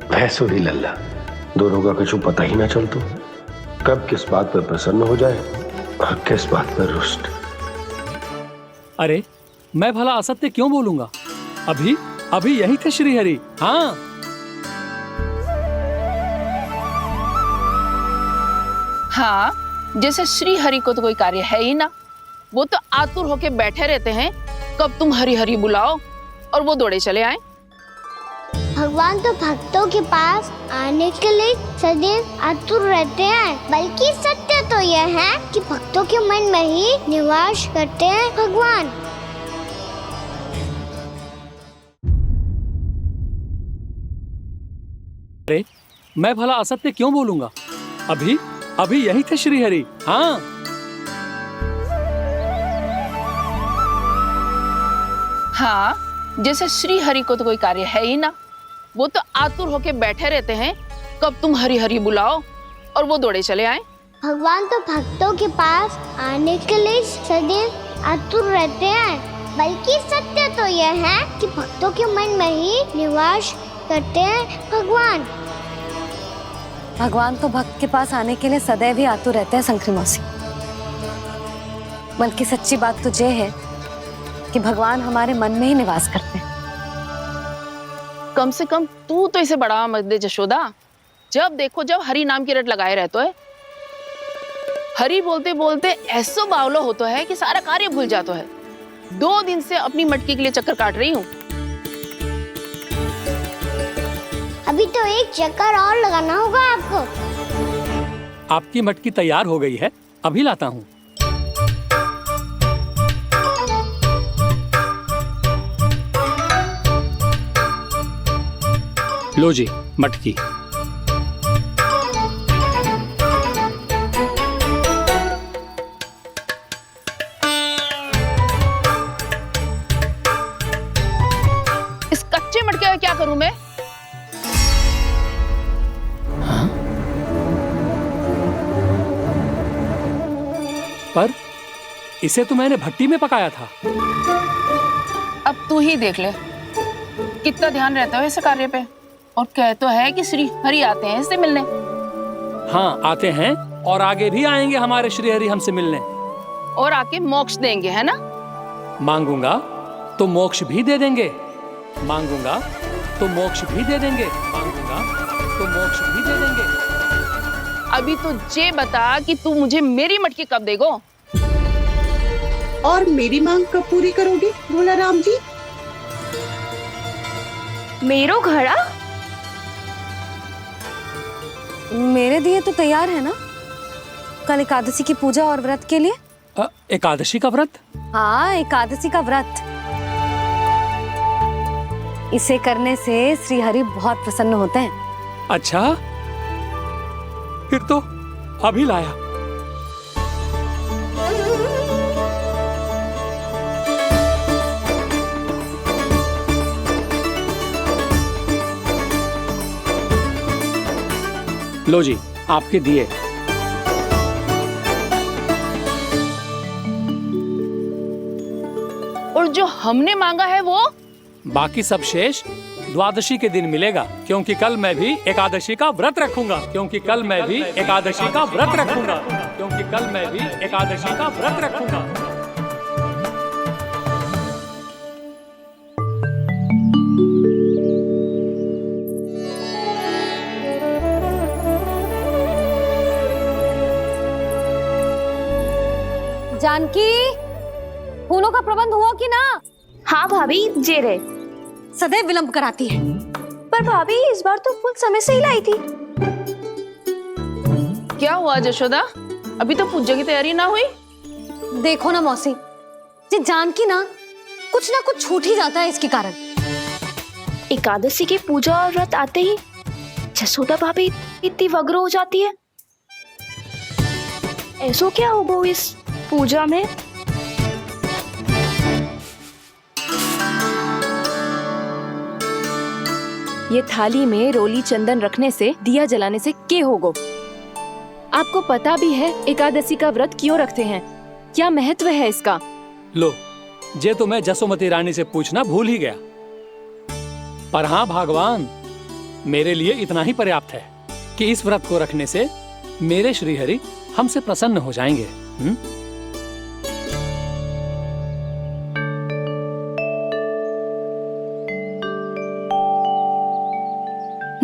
भैंसो ही लल्ला, दोनों का कुछ पता ही ना चलतो, कब किस बात पर प्रसन्न हो जाए और किस बात पर रुष्ट। अरे मैं भला असत्य क्यों बोलूंगा? अभी अभी यही थे श्रीहरि। हाँ, हाँ, जैसे श्री हरि को तो कोई कार्य है ही ना, वो तो आतुर होके बैठे रहते हैं कब तुम हरि हरि बुलाओ और वो दौड़े चले आए। भगवान तो भक्तों के पास आने के लिए सदैव आतुर रहते हैं, बल्कि सत्य तो यह है कि भक्तों के मन में ही निवास करते हैं भगवान। अरे मैं भला असत्य क्यों बोलूंगा? अभी अभी यही थे श्रीहरि। हाँ, हाँ, जैसे श्री हरि को तो कोई कार्य है ही ना, वो तो आतुर होके बैठे रहते हैं कब तुम हरि हरि बुलाओ और वो दौड़े चले आए। भगवान तो भक्तों के पास आने के लिए सदैव आतुर रहते हैं, बल्कि सत्य तो यह है कि भक्तों के मन में ही निवास करते हैं भगवान। भगवान तो भक्त के पास आने के लिए सदैव ही आतुर रहते हैं शंकरी मौसी। बल्कि सच्ची बात तो ये है कि भगवान हमारे मन में ही निवास करते हैं। कम से कम तू तो इसे बढ़ावा मत दे जशोदा। जब देखो जब हरि नाम की रट लगाए रहते है। हरि बोलते बोलते ऐसो बावलो होता है कि सारा कार्य भूल जाता है। 2 दिन से अपनी मटकी के लिए चक्कर काट रही हूँ। अभी तो एक चक्कर और लगाना होगा आपको। आपकी मटकी तैयार हो गई है, अभी लाता हूँ। लो जी मटकी। इस कच्चे मटके का क्या करूं मैं? हाँ? पर इसे तो मैंने भट्टी में पकाया था। अब तू ही देख ले कितना ध्यान रहता है इस कार्य पे। और कह तो है कि श्री हरि आते हैं इससे मिलने। हाँ, आते हैं और आगे भी आएंगे हमारे श्रीहरि हमसे मिलने। और आके मोक्ष देंगे, है ना? मांगूंगा तो मोक्ष भी दे देंगे, मांगूंगा तो मोक्ष भी दे देंगे, मांगूंगा तो मोक्ष भी दे देंगे। अभी तो ये बता कि तू मुझे मेरी मटकी कब देगो? और मेरी मांग कब पूरी करोगे भोला राम जी? मेरो घड़ा मेरे दिए तो तैयार है ना? कल एकादशी की पूजा और व्रत के लिए। एकादशी का व्रत? हाँ, एकादशी का व्रत। इसे करने से श्री हरि बहुत प्रसन्न होते हैं। अच्छा, फिर तो अभी लाया। लो जी आपके दिए। और जो हमने मांगा है वो? बाकी सब शेष द्वादशी के दिन मिलेगा, क्योंकि कल मैं भी एकादशी का व्रत रखूंगा, क्योंकि कल मैं भी एकादशी का व्रत रखूंगा, क्योंकि कल मैं भी एकादशी का व्रत रखूंगा। जानकी, फूलों का प्रबंध हुआ कि ना? हाँ भाभी, जे रहे। सदैव विलंब कराती है। पर भाभी इस बार तो फूल समय से ही लाई थी। क्या हुआ जशोदा? अभी तो पूजा की तैयारी ना हुई? देखो ना मौसी, ये जानकी ना कुछ छूट ही जाता है इसके कारण। एकादशी की पूजा और व्रत आते ही जसोदा भाभी इतनी वग्र हो जाती है। ऐसो क्या होगा इस पूजा में? ये थाली में रोली चंदन रखने से, दिया जलाने से के होगो? आपको पता भी है एकादशी का व्रत क्यों रखते हैं? क्या महत्व है इसका? लो, जे तो मैं जसोमती रानी से पूछना भूल ही गया। पर हाँ भगवान, मेरे लिए इतना ही पर्याप्त है कि इस व्रत को रखने से मेरे श्रीहरि हमसे प्रसन्न हो जाएंगे।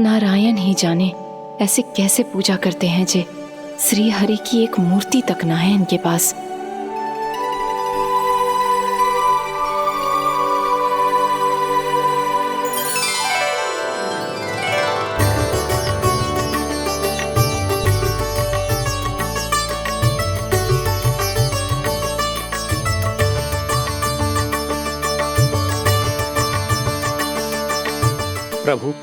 नारायण ही जाने ऐसे कैसे पूजा करते हैं जे श्री हरि की एक मूर्ति तक ना है इनके पास। प्रभु,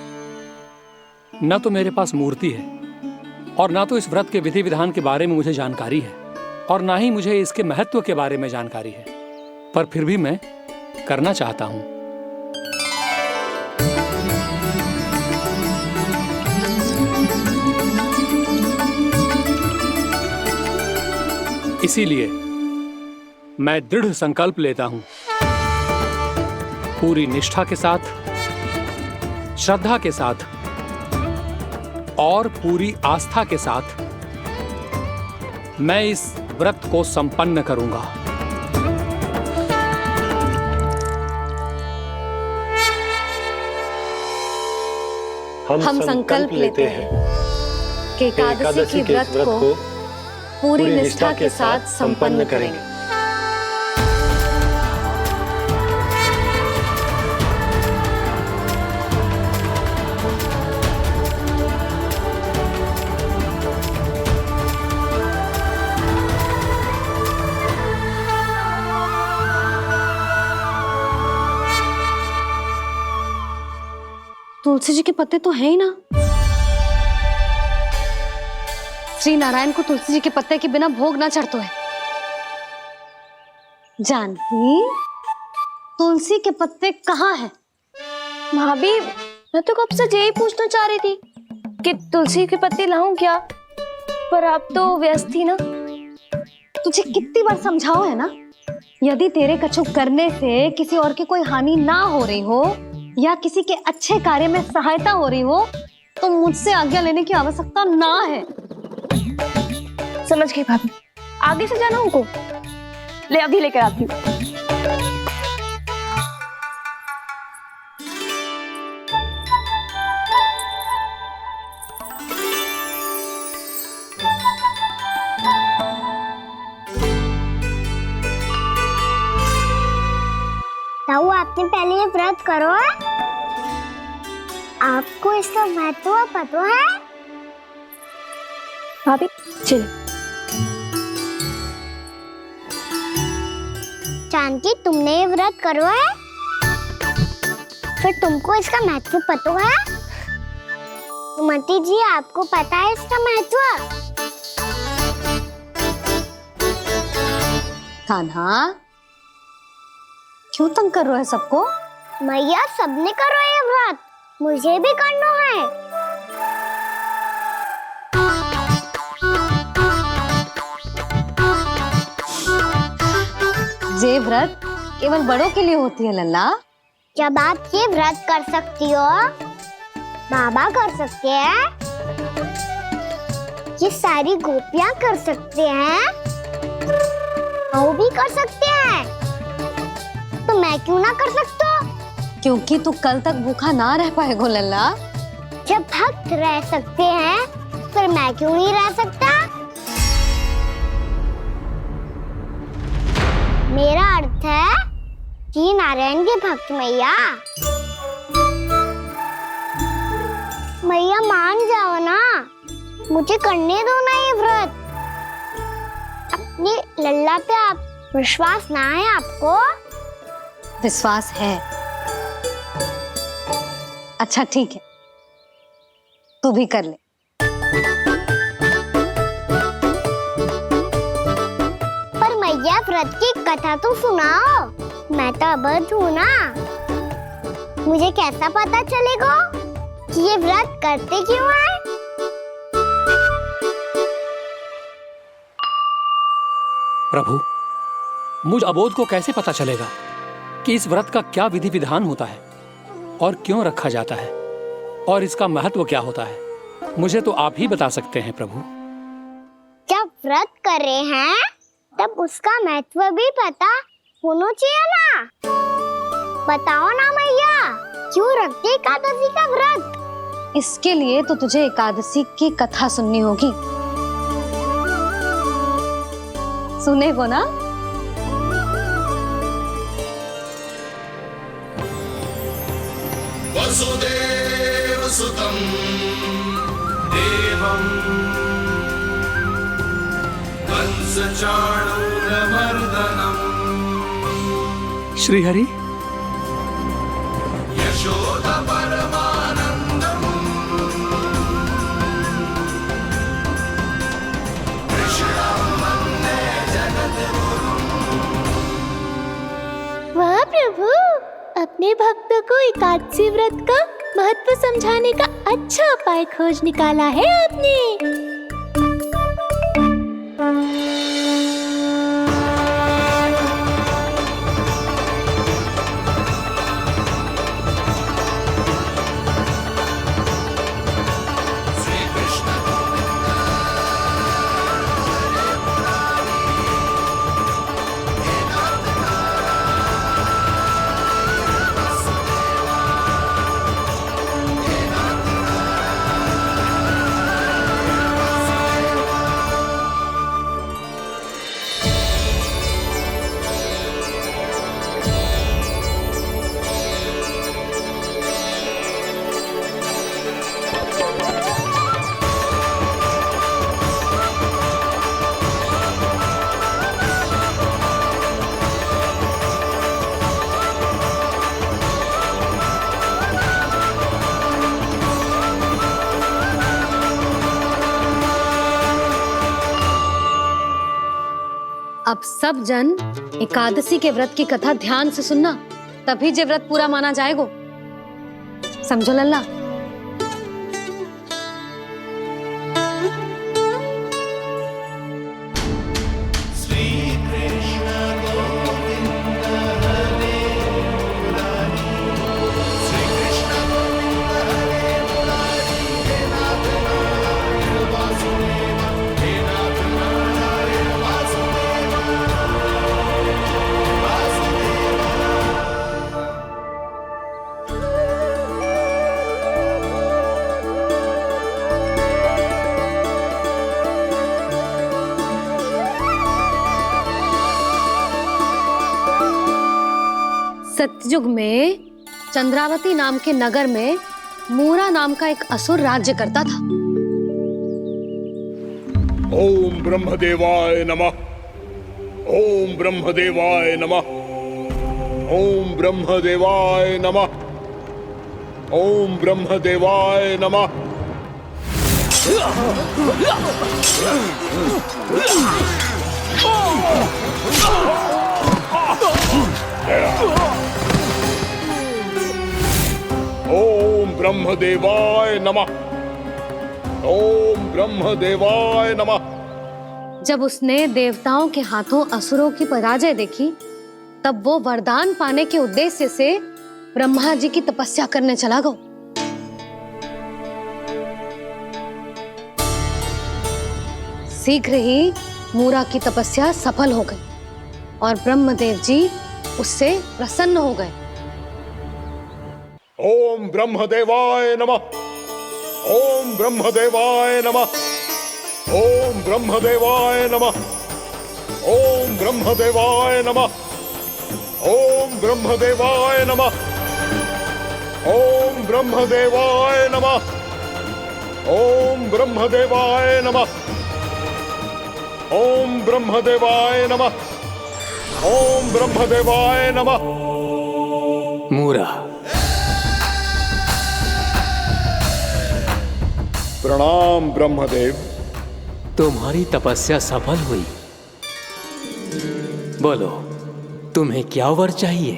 न तो मेरे पास मूर्ति है और ना तो इस व्रत के विधि विधान के बारे में मुझे जानकारी है और ना ही मुझे इसके महत्व के बारे में जानकारी है, पर फिर भी मैं करना चाहता हूं। इसीलिए मैं दृढ़ संकल्प लेता हूं, पूरी निष्ठा के साथ, श्रद्धा के साथ और पूरी आस्था के साथ मैं इस व्रत को संपन्न करूंगा। हम संकल्प लेते हैं कि एकादशी के व्रत को पूरी निष्ठा के साथ संपन्न करेंगे। तुलसी जी के पत्ते तो है ही ना। श्री नारायण को तुलसी जी के पत्ते के बिना भोग ना चढ़तो है। जानकी, तुलसी के पत्ते कहाँ हैं? भाभी, मैं तो कब से यही पूछना चाह रही थी कि तुलसी के पत्ते लाऊं क्या, पर आप तो व्यस्त थी ना। तुझे कितनी बार समझाओ है ना, यदि तेरे कछु करने से किसी और की कोई हानि ना हो रही हो या किसी के अच्छे कार्य में सहायता हो रही हो तो मुझसे आज्ञा लेने की आवश्यकता ना है। समझ गई भाभी, आगे से जाना उनको। ले अभी लेकर आती हूँ। ताऊ, आपने पहले ये व्रत करो है? आपको इसका महत्व पता है? भाभी चलो। जानकी, तुमने ये व्रत करो है? फिर तुमको इसका महत्व पता है? सुमति जी, आपको पता है इसका महत्व? कान्हा, क्यों तंग कर रहे हो सबको? मैया, सबने करो ये व्रत, मुझे भी करना है। ये व्रत केवल बड़ों के लिए होती है लल्ला। जब आप ये व्रत कर सकती हो, बाबा कर सकते हैं, ये सारी गोपियां कर सकते हैं, वो भी कर सकते हैं, तो मैं क्यों ना कर सकता? क्योंकि तू कल तक भूखा ना रह पाएगा लल्ला। जब भक्त रह सकते हैं, फिर मैं क्यों नहीं रह सकता? मेरा अर्थ है कि नारायण के भक्त मैया, मैया मान जाओ ना, मुझे करने दो ना ये व्रत। अपनी लल्ला पे आप विश्वास ना है आपको? विश्वास है। अच्छा ठीक है, तू भी कर ले। पर मैया व्रत की कथा तो सुनाओ, मैं तो अबध हूँ ना। मुझे कैसा पता चलेगा कि ये व्रत करते क्यों हैं? प्रभु, मुझ अबोध को कैसे पता चलेगा कि इस व्रत का क्या विधि विधान होता है और क्यों रखा जाता है और इसका महत्व क्या होता है? मुझे तो आप ही बता सकते हैं प्रभु। जब व्रत कर रहे हैं तब उसका महत्व भी पता होना चाहिए ना। बताओ ना मैया, क्यों रखते एकादशी का व्रत? इसके लिए तो तुझे एकादशी की कथा सुननी होगी। सुनेगो ना? वसुदेव सुतं देवं कंसचाणूरमर्दनम् श्रीहरि, यशोद परमानन्दम् कृष्णं वन्दे जगद्गुरुम्। वाह प्रभु, अपने भक्तों को एकादशी व्रत का महत्व समझाने का अच्छा उपाय खोज निकाला है आपने। अब सब जन एकादशी के व्रत की कथा ध्यान से सुनना, तभी जे व्रत पूरा माना जाएगा। समझो लल्ला? सतयुग में चंद्रावती नाम के नगर में मूरा नाम का एक असुर राज्य करता था। ओम ब्रह्मदेवाय नमः। ओम ब्रह्मदेवाय नमः। ओम ब्रह्मदेवाय नमः। ओम ब्रह्मदेवाय नमः। ओम ब्रह्मदेवाय नमः। ओम ब्रह्मदेवाय नमः। जब उसने देवताओं के हाथों असुरों की पराजय देखी, तब वो वरदान पाने के उद्देश्य से ब्रह्मा जी की तपस्या करने चला गया। शीघ्र ही मूरा की तपस्या सफल हो गई और ब्रह्मदेव जी उससे प्रसन्न हो गए। ओम ब्रह्मदेवाय नमः। ओम ब्रह्मदेवाय नमः। ओम ब्रह्मदेवाय नमः। ओम ब्रह्मदेवाय नमः। ओम ब्रह्मदेवाय नमः। ओम ब्रह्मदेवाय नमः। ओम ब्रह्मदेवाय नमः। ओम ब्रह्मदेवाय नमः। ओम ब्रह्मदेवाय नमः। मूरा, प्रणाम ब्रह्मदेव। तुम्हारी तपस्या सफल हुई। बोलो, तुम्हें क्या वर चाहिए?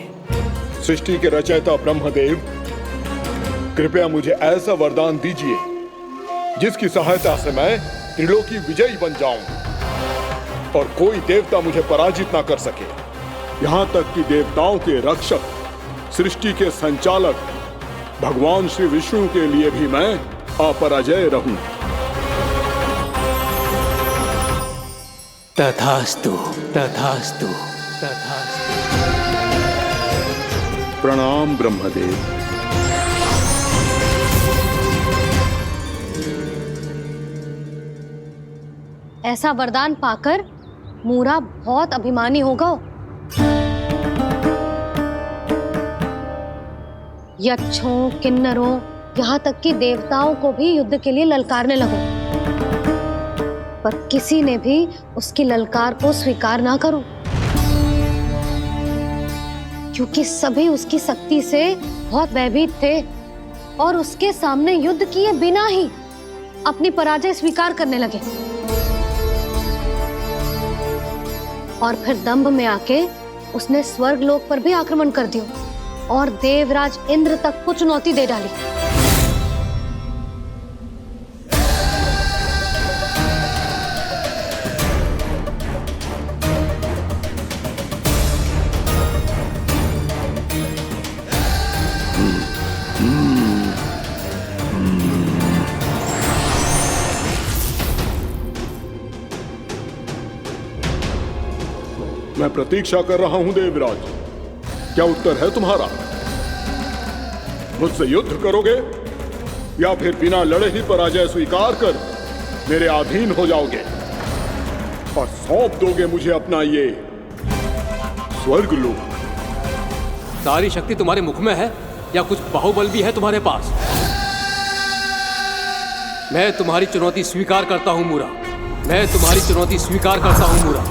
सृष्टि के रचयिता ब्रह्मदेव, कृपया मुझे ऐसा वरदान दीजिए जिसकी सहायता से मैं त्रिलोकी विजयी बन जाऊं और कोई देवता मुझे पराजित ना कर सके। यहां तक कि देवताओं के रक्षक, सृष्टि के संचालक भगवान श्री विष्णु के लिए भी मैं अपराजय रहूं। तथास्तु, तथास्तु, तथास्तु। प्रणाम ब्रह्मदेव। ऐसा वरदान पाकर मूरा बहुत अभिमानी होगा। यक्षों, किन्नरों, यहाँ तक कि देवताओं को भी युद्ध के लिए ललकारने लगा, पर किसी ने भी उसकी ललकार को स्वीकार ना करो, क्योंकि सभी उसकी शक्ति से बहुत भयभीत थे और उसके सामने युद्ध किए बिना ही अपनी पराजय स्वीकार करने लगे। और फिर दंभ में आके उसने स्वर्ग लोक पर भी आक्रमण कर दिया और देवराज इंद्र तक को चुनौती दे डाली। मैं प्रतीक्षा कर रहा हूं देवराज, क्या उत्तर है तुम्हारा? मुझसे युद्ध करोगे या फिर बिना लड़े ही पराजय स्वीकार कर मेरे अधीन हो जाओगे और सौंप दोगे मुझे अपना ये स्वर्ग लोक? सारी शक्ति तुम्हारे मुख में है या कुछ बाहुबल भी है तुम्हारे पास? मैं तुम्हारी चुनौती स्वीकार करता हूं मूरा, मैं तुम्हारी चुनौती स्वीकार करता हूं मूरा।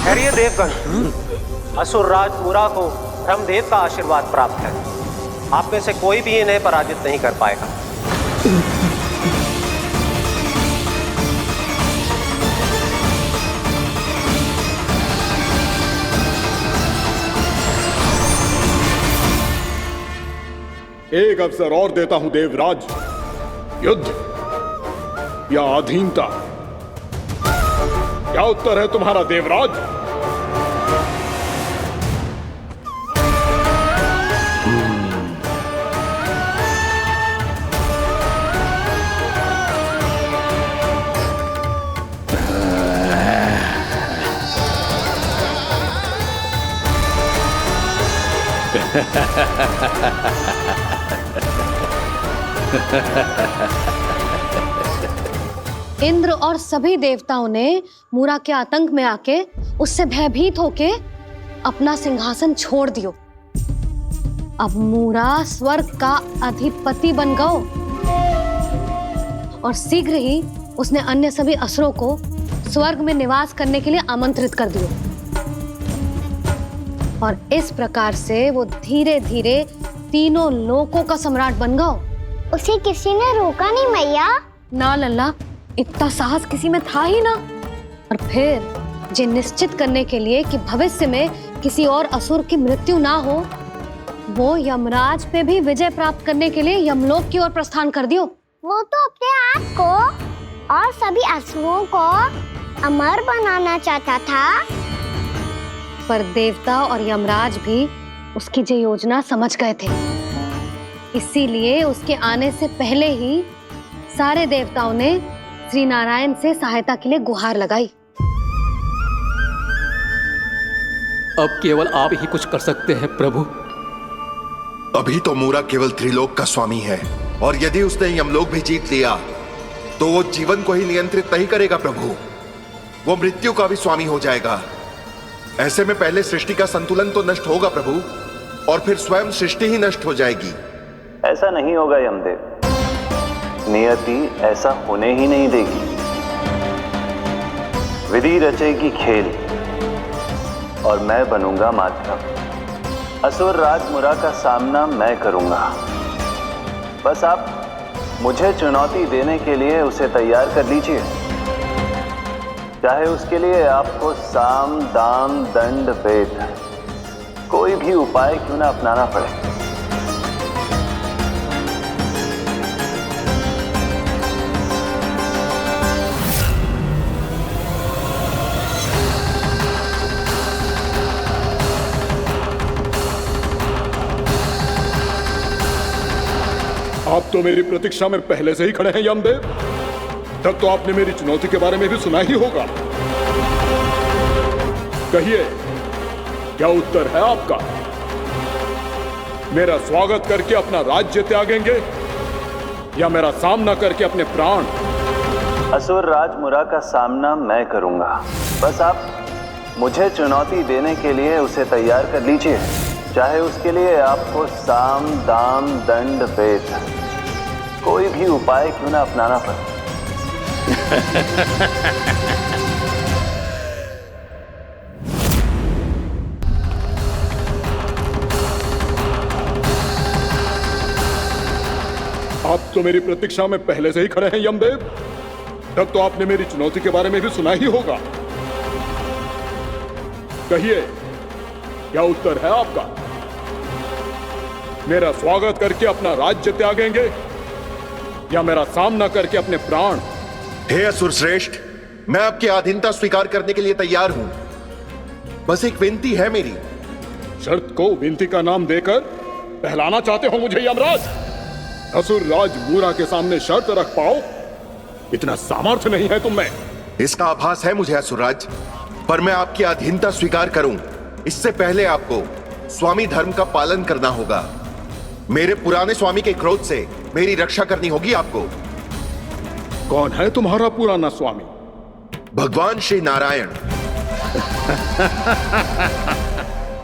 खैरिए देवगण, असुर राज मूरा को ब्रह्मदेव का आशीर्वाद प्राप्त है। आप में से कोई भी इन्हें पराजित नहीं कर पाएगा। एक अवसर और देता हूं देवराज, युद्ध या अधीनता, क्या उत्तर है तुम्हारा देवराज? इंद्र और सभी देवताओं ने मूरा के आतंक में आके उससे भयभीत होके अपना सिंहासन छोड़ दियो। अब मूरा स्वर्ग का अधिपति बन गयो और शीघ्र ही उसने अन्य सभी असुरों को स्वर्ग में निवास करने के लिए आमंत्रित कर दियो। और इस प्रकार से वो धीरे धीरे तीनों लोकों का सम्राट बन गयो। उसे किसी ने रोका नहीं मैया? ना लल्ला, इतना साहस किसी में था ही ना। और फिर जे निश्चित करने के लिए कि भविष्य में किसी और असुर की मृत्यु ना हो, वो यमराज पे भी विजय प्राप्त करने के लिए यमलोक की ओर प्रस्थान कर दियो। वो तो अपने आप को और सभी असुरों को अमर बनाना चाहता था। पर देवता और यमराज भी उसकी जो योजना समझ गए थे, इसीलिए उसके आने से पहले ही सारे देवताओं ने श्री नारायण से सहायता के लिए गुहार लगाई। अब केवल आप ही कुछ कर सकते हैं प्रभु। अभी तो मूरा केवल त्रिलोक का स्वामी है, और यदि उसने यमलोक भी जीत लिया तो वो जीवन को ही नियंत्रित नहीं करेगा प्रभु, वो मृत्यु का भी स्वामी हो जाएगा। ऐसे में पहले सृष्टि का संतुलन तो नष्ट होगा प्रभु, और फिर स्वयं सृष्टि ही नष्ट हो जाएगी। ऐसा नहीं होगा यमदेव, नियति ऐसा होने ही नहीं देगी। विधि रचेगी खेल और मैं बनूंगा माध्यम। असुर राज मुरा का सामना मैं करूंगा। बस आप मुझे चुनौती देने के लिए उसे तैयार कर लीजिए, चाहे उसके लिए आपको साम दाम दंड भेद कोई भी उपाय क्यों ना अपनाना पड़े। आप तो मेरी प्रतीक्षा में पहले से ही खड़े हैं यमदेव। तब तो आपने मेरी चुनौती के बारे में भी सुना ही होगा। कहिए, क्या उत्तर है आपका? मेरा स्वागत करके अपना राज्य त्यागेंगे या मेरा सामना करके अपने प्राण? असुर राज मुरा का सामना मैं करूंगा। बस आप मुझे चुनौती देने के लिए उसे तैयार कर लीजिए, चाहे उसके लिए आपको साम दाम दंड भेद कोई भी उपाय क्यों ना अपनाना पड़े। आप तो मेरी प्रतीक्षा में पहले से ही खड़े हैं यमदेव। तब तो आपने मेरी चुनौती के बारे में भी सुना ही होगा। कहिए, क्या उत्तर है आपका? मेरा स्वागत करके अपना राज्य त्यागेंगे या मेरा सामना करके अपने प्राण? हे असुर श्रेष्ठ, मैं आपकी अधीनता स्वीकार करने के लिए तैयार हूं। बस एक विनती है मेरी। शर्त को विनती का नाम देकर पहलाना चाहते हो मुझे यमराज? असुर राज मूरा के सामने शर्त रख पाओ, इतना सामर्थ्य नहीं है तुम में। इसका आभास है मुझे असुरराज, पर मैं आपकी अधीनता स्वीकार करूं इससे पहले आपको स्वामी धर्म का पालन करना होगा। मेरे पुराने स्वामी के क्रोध से मेरी रक्षा करनी होगी आपको। कौन है तुम्हारा पुराना स्वामी? भगवान श्री नारायण।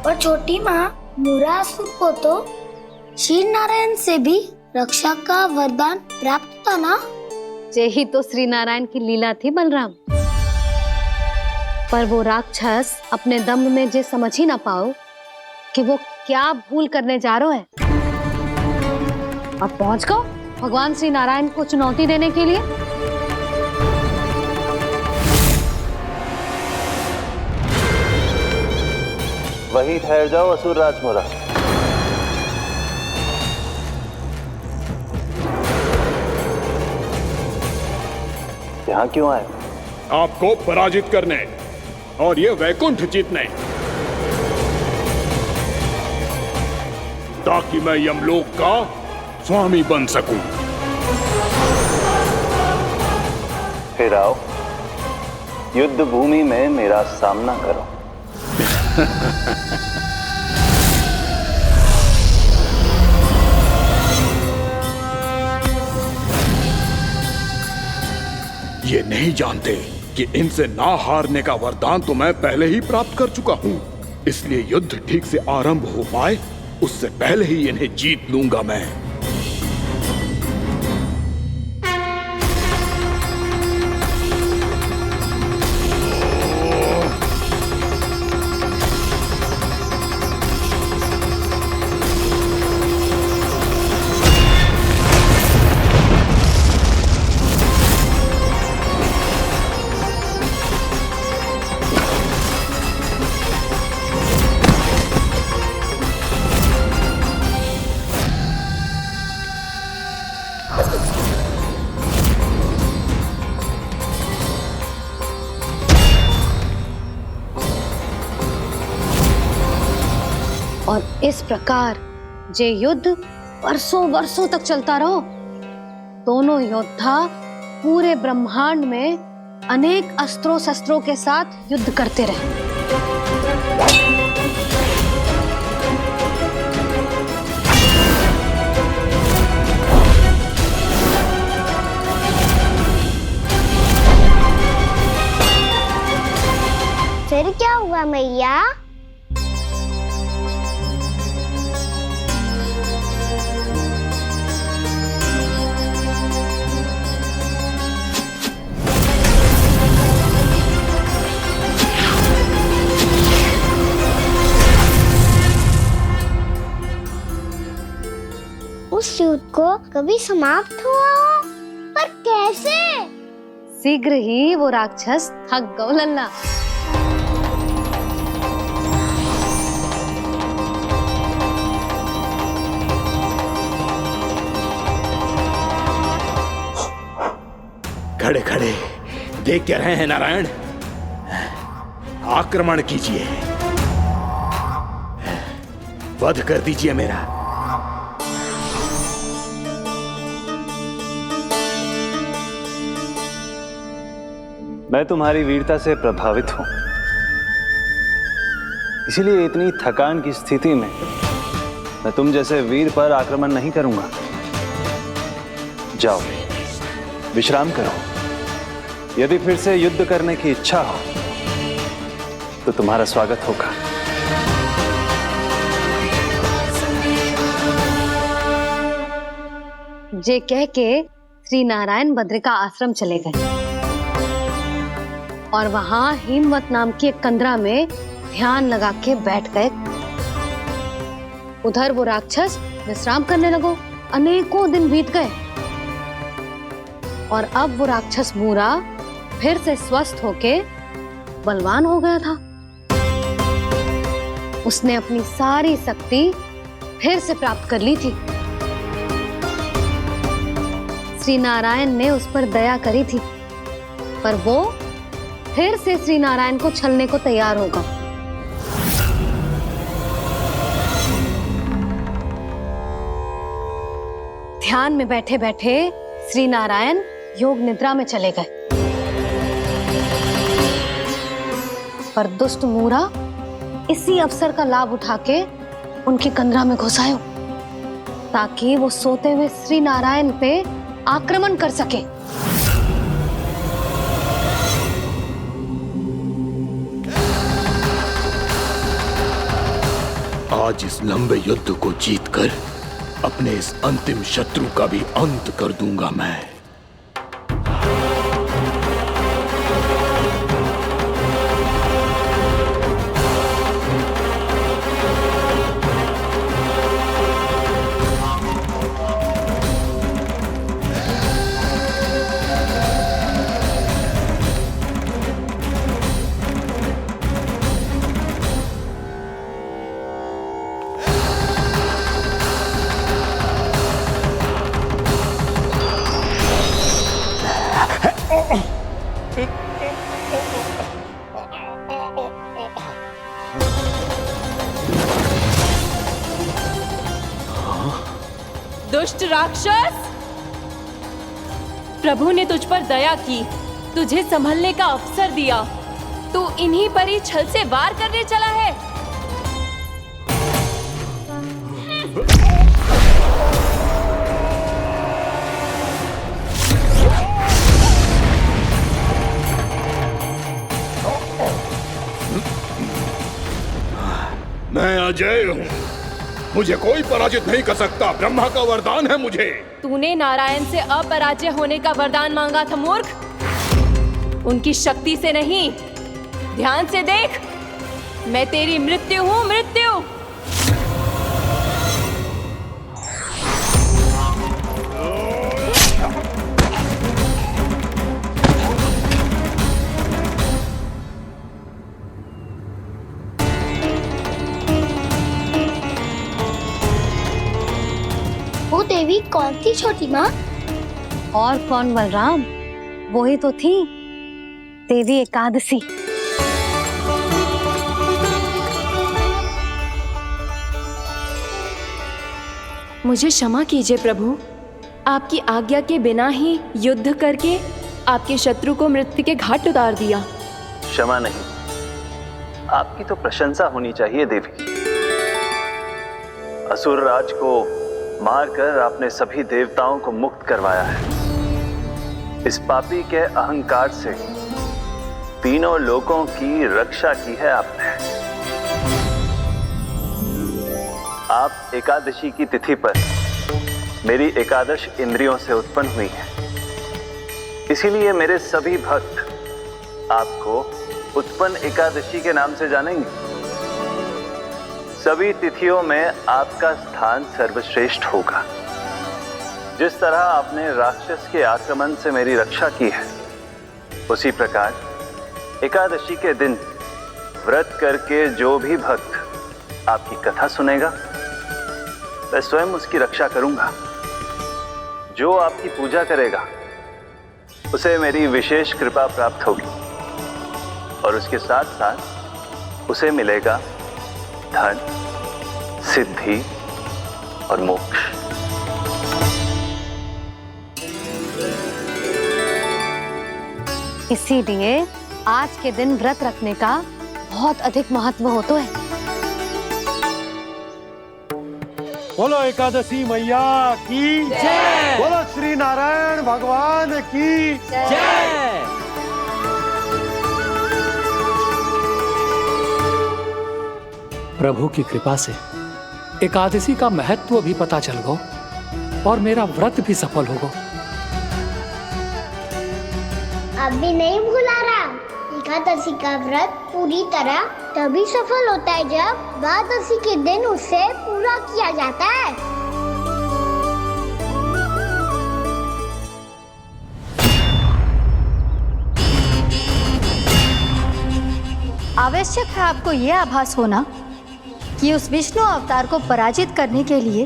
और छोटी माँ मूरासुर को तो श्री नारायण से भी रक्षा का वरदान प्राप्त था ना? यही तो श्री नारायण की लीला थी बलराम। पर वो राक्षस अपने दम में जे समझ ही ना पाओ कि वो क्या भूल करने जा रहा है। अब पहुंच गो भगवान श्री नारायण को चुनौती देने के लिए। वही ठहर जाओ असुर राज मुरा। यहाँ क्यों आए? आपको पराजित करने और ये वैकुंठ जीतने, ताकि मैं यमलोक का स्वामी बन सकूं। फिर आओ, युद्ध भूमि में मेरा सामना करो। ये नहीं जानते कि इनसे ना हारने का वरदान तो मैं पहले ही प्राप्त कर चुका हूं, इसलिए युद्ध ठीक से आरंभ हो पाए उससे पहले ही इन्हें जीत लूंगा मैं। और इस प्रकार ये युद्ध वर्षों वर्षों तक चलता रहो। दोनों योद्धा पूरे ब्रह्मांड में अनेक अस्त्रों शस्त्रों के साथ युद्ध करते रहे। फिर क्या हुआ मैया? उस युद्ध को कभी समाप्त हुआ हो, पर कैसे? शीघ्र ही वो राक्षस थक गौ लल्ला। खड़े खड़े देख क्या रहे हैं नारायण? आक्रमण कीजिए, वध कर दीजिए मेरा। मैं तुम्हारी वीरता से प्रभावित हूं, इसीलिए इतनी थकान की स्थिति में मैं तुम जैसे वीर पर आक्रमण नहीं करूंगा। जाओ विश्राम करो। यदि फिर से युद्ध करने की इच्छा हो तो तुम्हारा स्वागत होगा। जे कह के श्री नारायण बद्रिका आश्रम चले गए और वहां हिमवत नाम की एक कंदरा में ध्यान लगा के बैठ गए। उधर वो राक्षस विश्राम करने लगो। अनेकों दिन बीत गए और अब वो राक्षस मूरा फिर से स्वस्थ होके बलवान हो गया था। उसने अपनी सारी शक्ति फिर से प्राप्त कर ली थी। श्री नारायण ने उस पर दया करी थी, पर वो फिर से श्री नारायण को छलने को तैयार होगा। ध्यान में बैठे बैठे श्री नारायण योग निद्रा में चले गए, पर दुष्ट मूरा इसी अवसर का लाभ उठा के उनकी कंदरा में घुस आयो ताकि वो सोते हुए श्री नारायण पे आक्रमण कर सके। आज इस लंबे युद्ध को जीतकर अपने इस अंतिम शत्रु का भी अंत कर दूंगा मैं। दुष्ट राक्षस, प्रभु ने तुझ पर दया की, तुझे संभलने का अवसर दिया। तू इन्हीं पर ही छल से वार करने चला है। मैं अजय हूँ, मुझे कोई पराजित नहीं कर सकता। ब्रह्मा का वरदान है मुझे। तूने नारायण से अपराजय होने का वरदान मांगा था मूर्ख, उनकी शक्ति से नहीं। ध्यान से देख, मैं तेरी मृत्यु हूँ, मृत्यु। वो देवी कौन थी छोटी माँ? और कौन बलराम, वो ही तो थी देवी एकादशी। मुझे क्षमा कीजिए प्रभु, आपकी आज्ञा के बिना ही युद्ध करके आपके शत्रु को मृत्यु के घाट उतार दिया। क्षमा नहीं, आपकी तो प्रशंसा होनी चाहिए देवी। असुर राज को मारकर आपने सभी देवताओं को मुक्त करवाया है। इस पापी के अहंकार से तीनों लोकों की रक्षा की है आपने। आप एकादशी की तिथि पर मेरी एकादश इंद्रियों से उत्पन्न हुई हैं। इसीलिए मेरे सभी भक्त आपको उत्पन्न एकादशी के नाम से जानेंगे। सभी तिथियों में आपका स्थान सर्वश्रेष्ठ होगा। जिस तरह आपने राक्षस के आक्रमण से मेरी रक्षा की है, उसी प्रकार एकादशी के दिन व्रत करके जो भी भक्त आपकी कथा सुनेगा, मैं स्वयं उसकी रक्षा करूंगा। जो आपकी पूजा करेगा उसे मेरी विशेष कृपा प्राप्त होगी और उसके साथ साथ उसे मिलेगा धन, सिद्धि और मोक्ष। इसीलिए आज के दिन व्रत रखने का बहुत अधिक महत्व होता है। बोलो एकादशी मैया की जय। बोलो श्री नारायण भगवान की जय। प्रभु की कृपा से एकादशी का महत्व भी पता चल गो और मेरा व्रत भी सफल हो गो। अभी नहीं भूला राम, एकादशी का व्रत पूरी तरह तभी सफल होता है जब द्वादशी के दिन उसे पूरा किया जाता है। आवश्यक है आपको यह आभास होना कि उस विष्णु अवतार को पराजित करने के लिए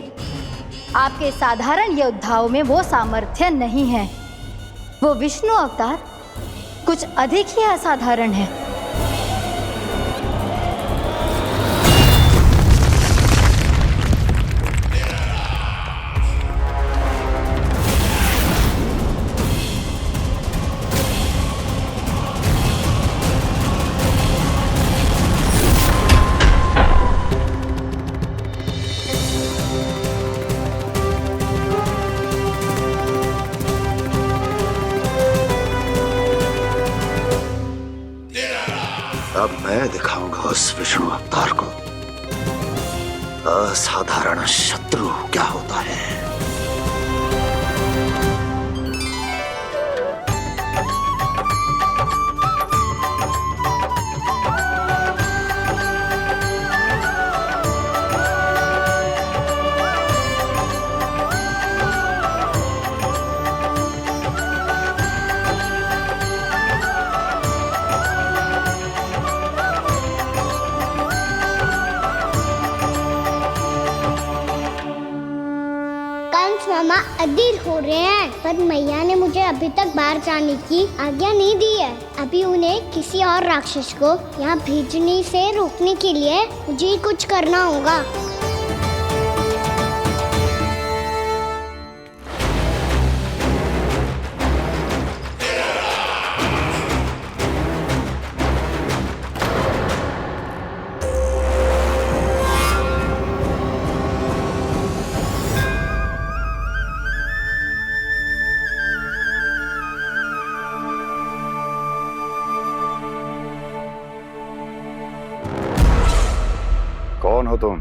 आपके साधारण योद्धाओं में वो सामर्थ्य नहीं है। वो विष्णु अवतार कुछ अधिक ही असाधारण है। अब मैं दिखाऊंगा उस विष्णु अवतार को असाधारण शत्रु क्या होता है। मामा अधीर हो रहे हैं, पर मैया ने मुझे अभी तक बाहर जाने की आज्ञा नहीं दी है। अभी उन्हें किसी और राक्षस को यहाँ भेजने से रोकने के लिए मुझे ही कुछ करना होगा। कौन हो तुम?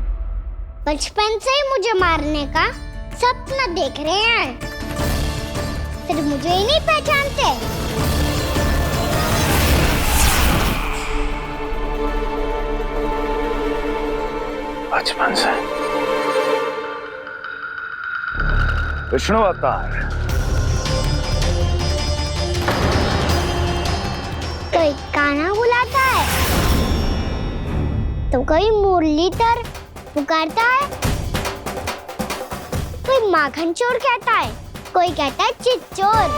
बचपन से ही मुझे मारने का सपना देख रहे हैं, सिर्फ मुझे ही नहीं पहचानते। बचपन से विष्णु अवतार। कोई कान्हा बुलाता है तो कोई मुरलीधर पुकारता है, कोई माखन चोर कहता है, कोई कहता है चिच्चोर।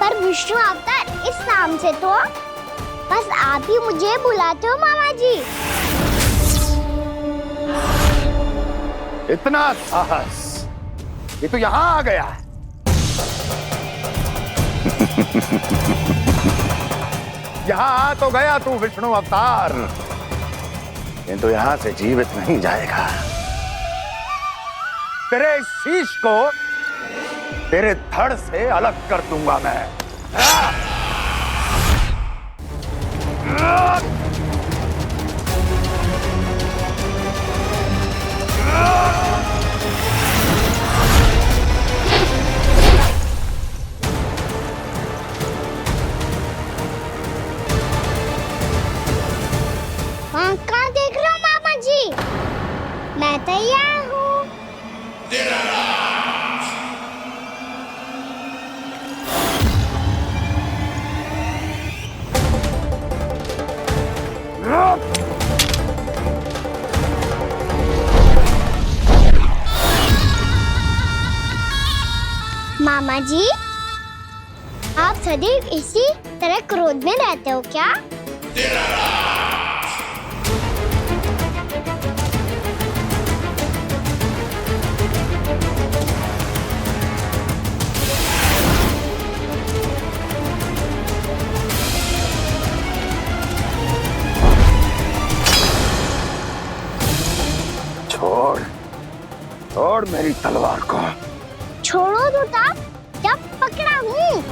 पर विष्णु अवतार इस नाम से तो बस आप ही मुझे बुलाते हो मामा जी। इतना साहस कि तू यहां आ गया है। यहां आ तो गया तू विष्णु अवतार, किंतु यहां से जीवित नहीं जाएगा। तेरे शीश को तेरे धड़ से अलग कर दूंगा मैं। कहाँ देख रहे हो मामा जी? मैं तैयार हूँ। मामा जी, आप सदैव इसी तरह क्रोध में रहते हो क्या? छोड़ छोड़ मेरी तलवार को। छोड़ो तो तब जब पकड़ा हूँ।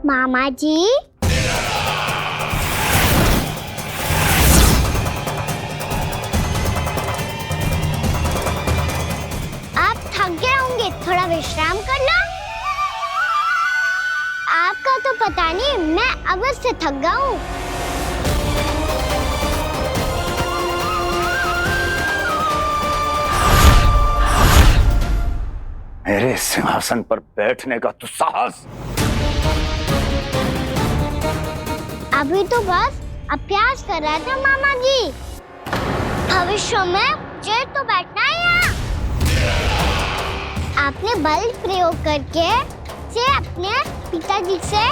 मामा जी, थोड़ा विश्राम कर लो। आपका तो पता नहीं, मैं अवश्य थक गया हूँ। मेरे सिंहासन पर बैठने का तू साहस? अभी तो बस अभ्यास कर रहा था मामा जी। भविष्य में मुझे तो बैठना है यहाँ। आपने बल प्रयोग करके से अपने पिताजी से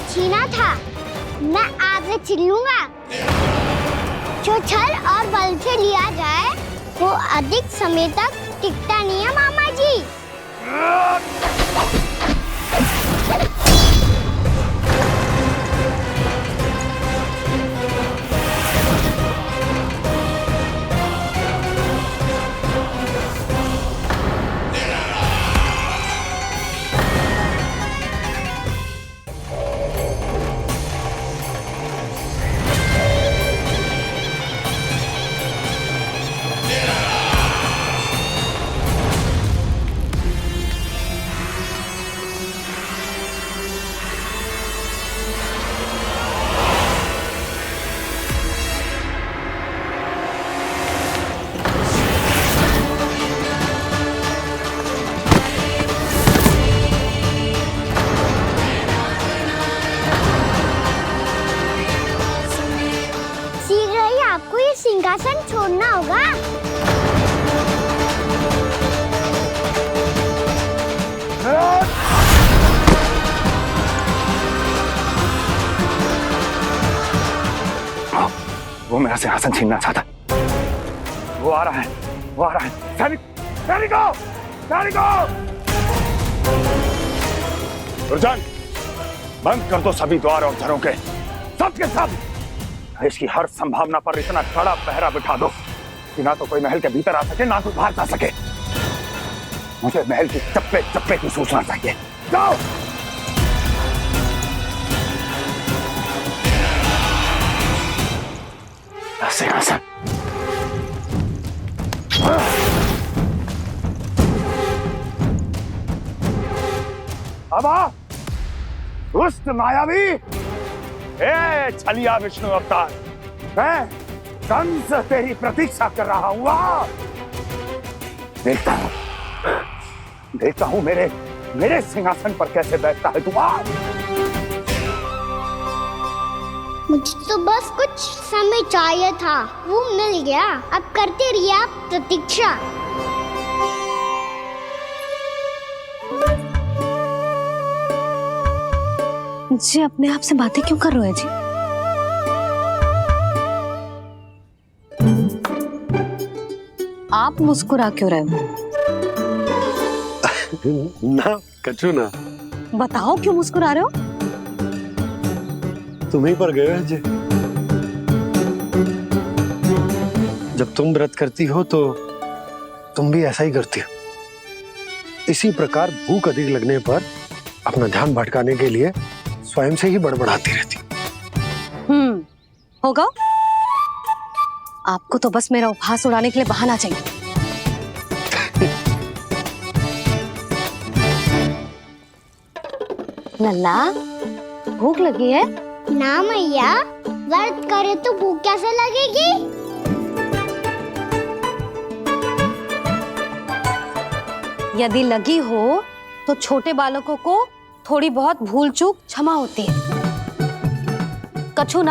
छीना था। मैं आपसे छीन लूंगा। जो छल और बल से लिया जाए वो अधिक समय तक टिकता नहीं है मामा जी। सिंहासन छोड़ना होगा। वो मेरा सिंहासन छीनना चाहता। वो आ रहा है, वो आ रहा है। सैनिकों! दुर्जन, बंद कर दो सभी द्वार और झरों के, सब के सब। इसकी हर संभावना पर इतना कड़ा पहरा बिठा दो कि ना तो कोई महल के भीतर आ सके, ना तो बाहर जा सके। मुझे महल की चप्पे चप्पे की सूचना चाहिए। जाओ। सिंहासन। अब आ, दुष्ट मायावी, ए छलिया विष्णु अवतार, मैं कंस तेरी प्रतीक्षा कर रहा हूँ। देखता हूँ मेरे सिंहासन पर कैसे बैठता है तू। मुझे तो बस कुछ समय चाहिए था, वो मिल गया। अब करते रहिए आप प्रतीक्षा। जी अपने आप से बातें क्यों कर रहे हैं जी? आप मुस्कुरा क्यों रहे हो? ना कछु ना। बताओ क्यों मुस्कुरा रहे हो? तुम्हीं पर गए हैं जी। जब तुम व्रत करती हो तो तुम भी ऐसा ही करती हो। इसी प्रकार भूख अधिक लगने पर अपना ध्यान भटकाने के लिए स्वयं से ही बड़बड़ाती रहती। होगा। आपको तो बस मेरा उपहास उड़ाने के लिए बहाना चाहिए। लल्ला भूख लगी है? ना मैया, व्रत करे तो भूख कैसे लगेगी? यदि लगी हो तो छोटे बालकों को थोड़ी बहुत भूल चूक क्षमा होती है। कछु ना